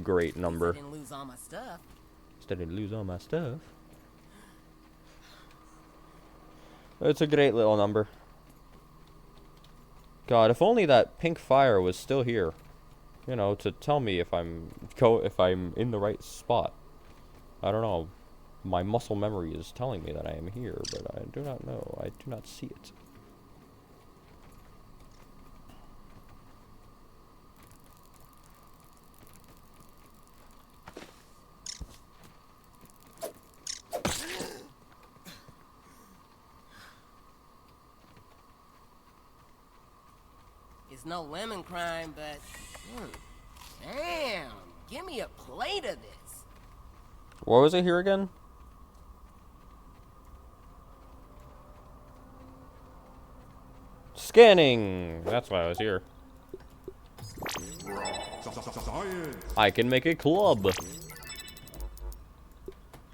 Speaker 2: great number.
Speaker 3: I didn't lose all my stuff.
Speaker 2: Instead of lose all my stuff. It's a great little number. God, if only that pink fire was still here. You know, to tell me if I'm in the right spot. I don't know. My muscle memory is telling me that I am here, but I do not know. I do not see it.
Speaker 3: It's no lemon crime, but damn, give me a plate of this.
Speaker 2: What was it here again? Scanning! That's why I was here. I can make a club.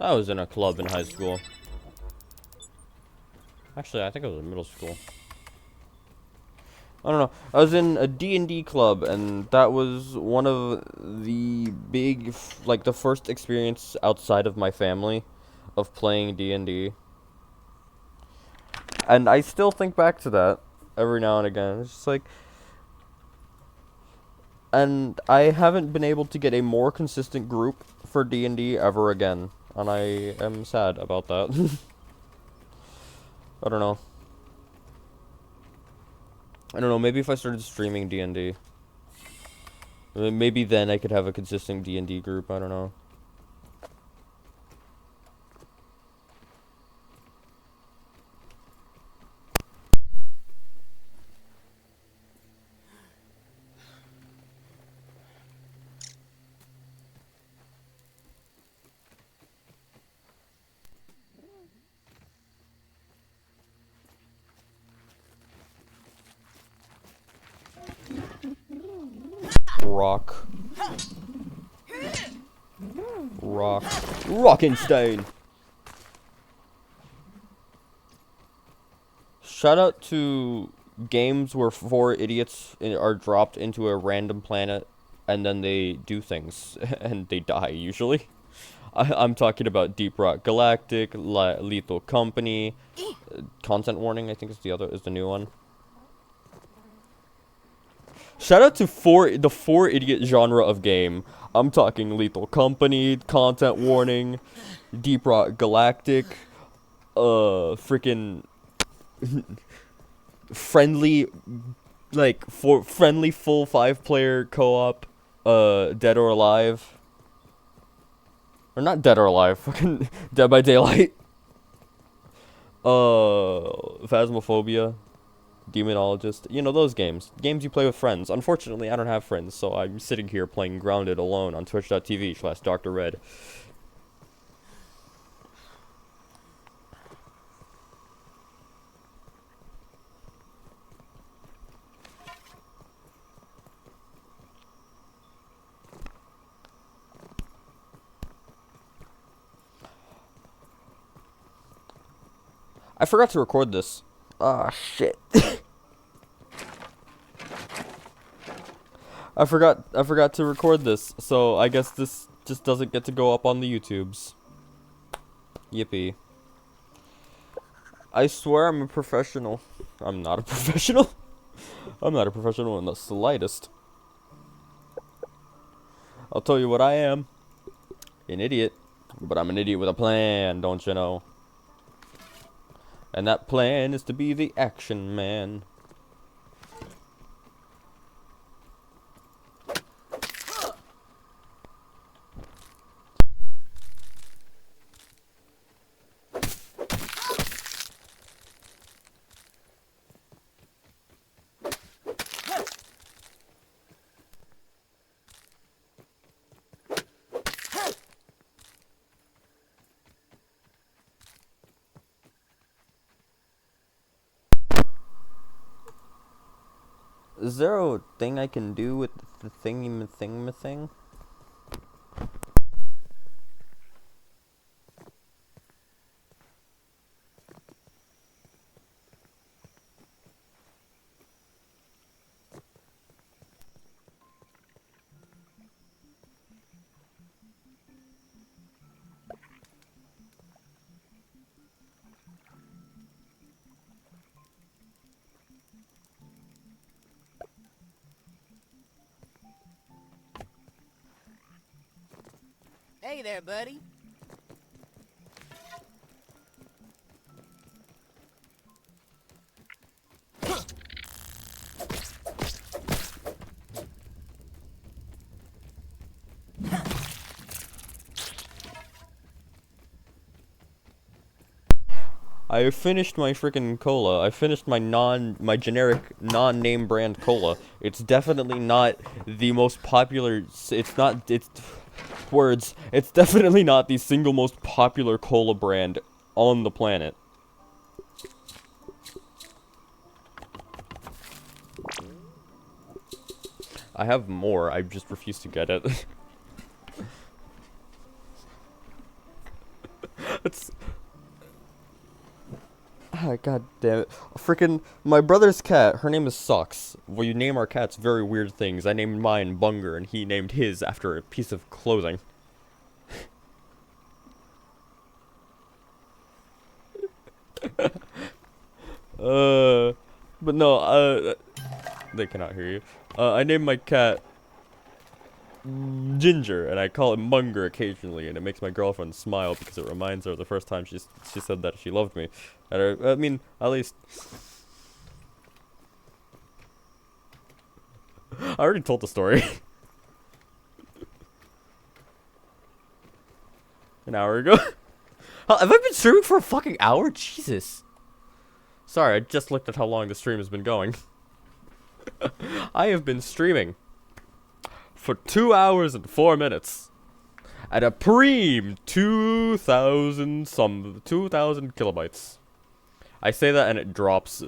Speaker 2: I was in a club in high school. Actually, I think I was in middle school. I don't know. I was in a D&D club, and that was one of the big, like, the first experience outside of my family of playing D&D. And I still think back to that every now and again. It's just like... And I haven't been able to get a more consistent group for D&D ever again. And I am sad about that. I don't know. I don't know, maybe if I started streaming D&D. Maybe then I could have a consistent D&D group, I don't know. Rock. Rockenstein! Shout out to games where 4 idiots are dropped into a random planet and then they do things and they die usually. I'm talking about Deep Rock Galactic, Lethal Company, Content Warning I think is the new one. Shout out to the 4 idiot genre of game. I'm talking Lethal Company, Content Warning, Deep Rock Galactic, freaking friendly, like friendly full 5-player co-op, Dead or Alive, or not Dead or Alive, fucking Dead by Daylight, Phasmophobia. Demonologist, you know, those games you play with friends. Unfortunately, I don't have friends, so I'm sitting here playing Grounded alone on twitch.tv/Dr. Red. I forgot to record this. Ah, shit. I forgot to record this, so I guess this just doesn't get to go up on the YouTubes. Yippee. I swear I'm a professional. I'm not a professional. I'm not a professional in the slightest. I'll tell you what I am. An idiot. But I'm an idiot with a plan, don't you know? And that plan is to be the action man. Is there a thing I can do with the thing?
Speaker 3: Hey there, buddy.
Speaker 2: I finished my freaking cola. I finished my generic non-name brand cola. It's definitely not the most popular. It's definitely not the single most popular cola brand on the planet. I have more. I just refuse to get it. It's. Ah, god damn it. Freaking, my brother's cat, her name is Sucks. We name our cats very weird things. I named mine Bunger, and he named his after a piece of clothing. But no, they cannot hear you. I named my cat Ginger, and I call him Munger occasionally, and it makes my girlfriend smile because it reminds her of the first time she said that she loved me. And I mean, at least I already told the story. An hour ago. Have I been streaming for a fucking hour? Jesus. Sorry, I just looked at how long the stream has been going. I have been streaming for 2 hours and 4 minutes at a preem 2,000 kilobytes. I say that and it drops.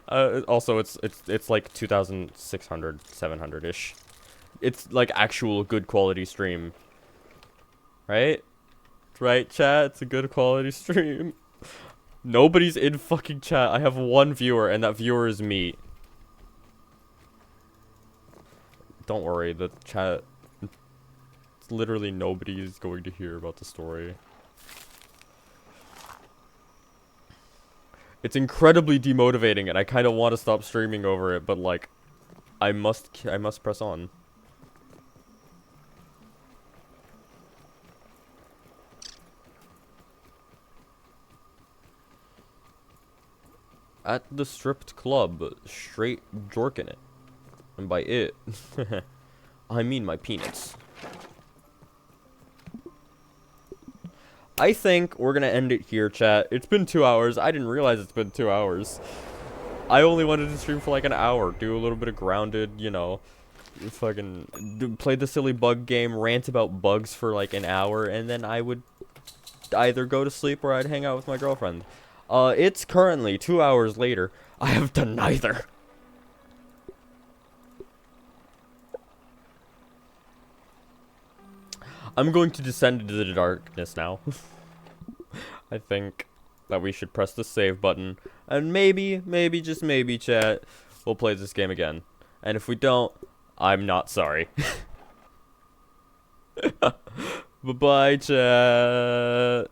Speaker 2: Also, it's like 2,600, 700-ish. It's like actual good quality stream. Right? Right, chat? It's a good quality stream. Nobody's in fucking chat. I have one viewer, and that viewer is me. Don't worry, the chat... Literally nobody is going to hear about the story. It's incredibly demotivating, and I kind of want to stop streaming over it, but like, I must press on. At the stripped club, straight jorking it. And by it, I mean my peanuts. I think we're gonna end it here, chat. It's been 2 hours. I didn't realize it's been 2 hours. I only wanted to stream for like an hour. Do a little bit of Grounded, you know. Fucking play the silly bug game, rant about bugs for like an hour, and then I would either go to sleep or I'd hang out with my girlfriend. It's currently 2 hours later. I have done neither. I'm going to descend into the darkness now. I think that we should press the save button. And maybe, just maybe, chat, we'll play this game again. And if we don't, I'm not sorry. Bye-bye, chat.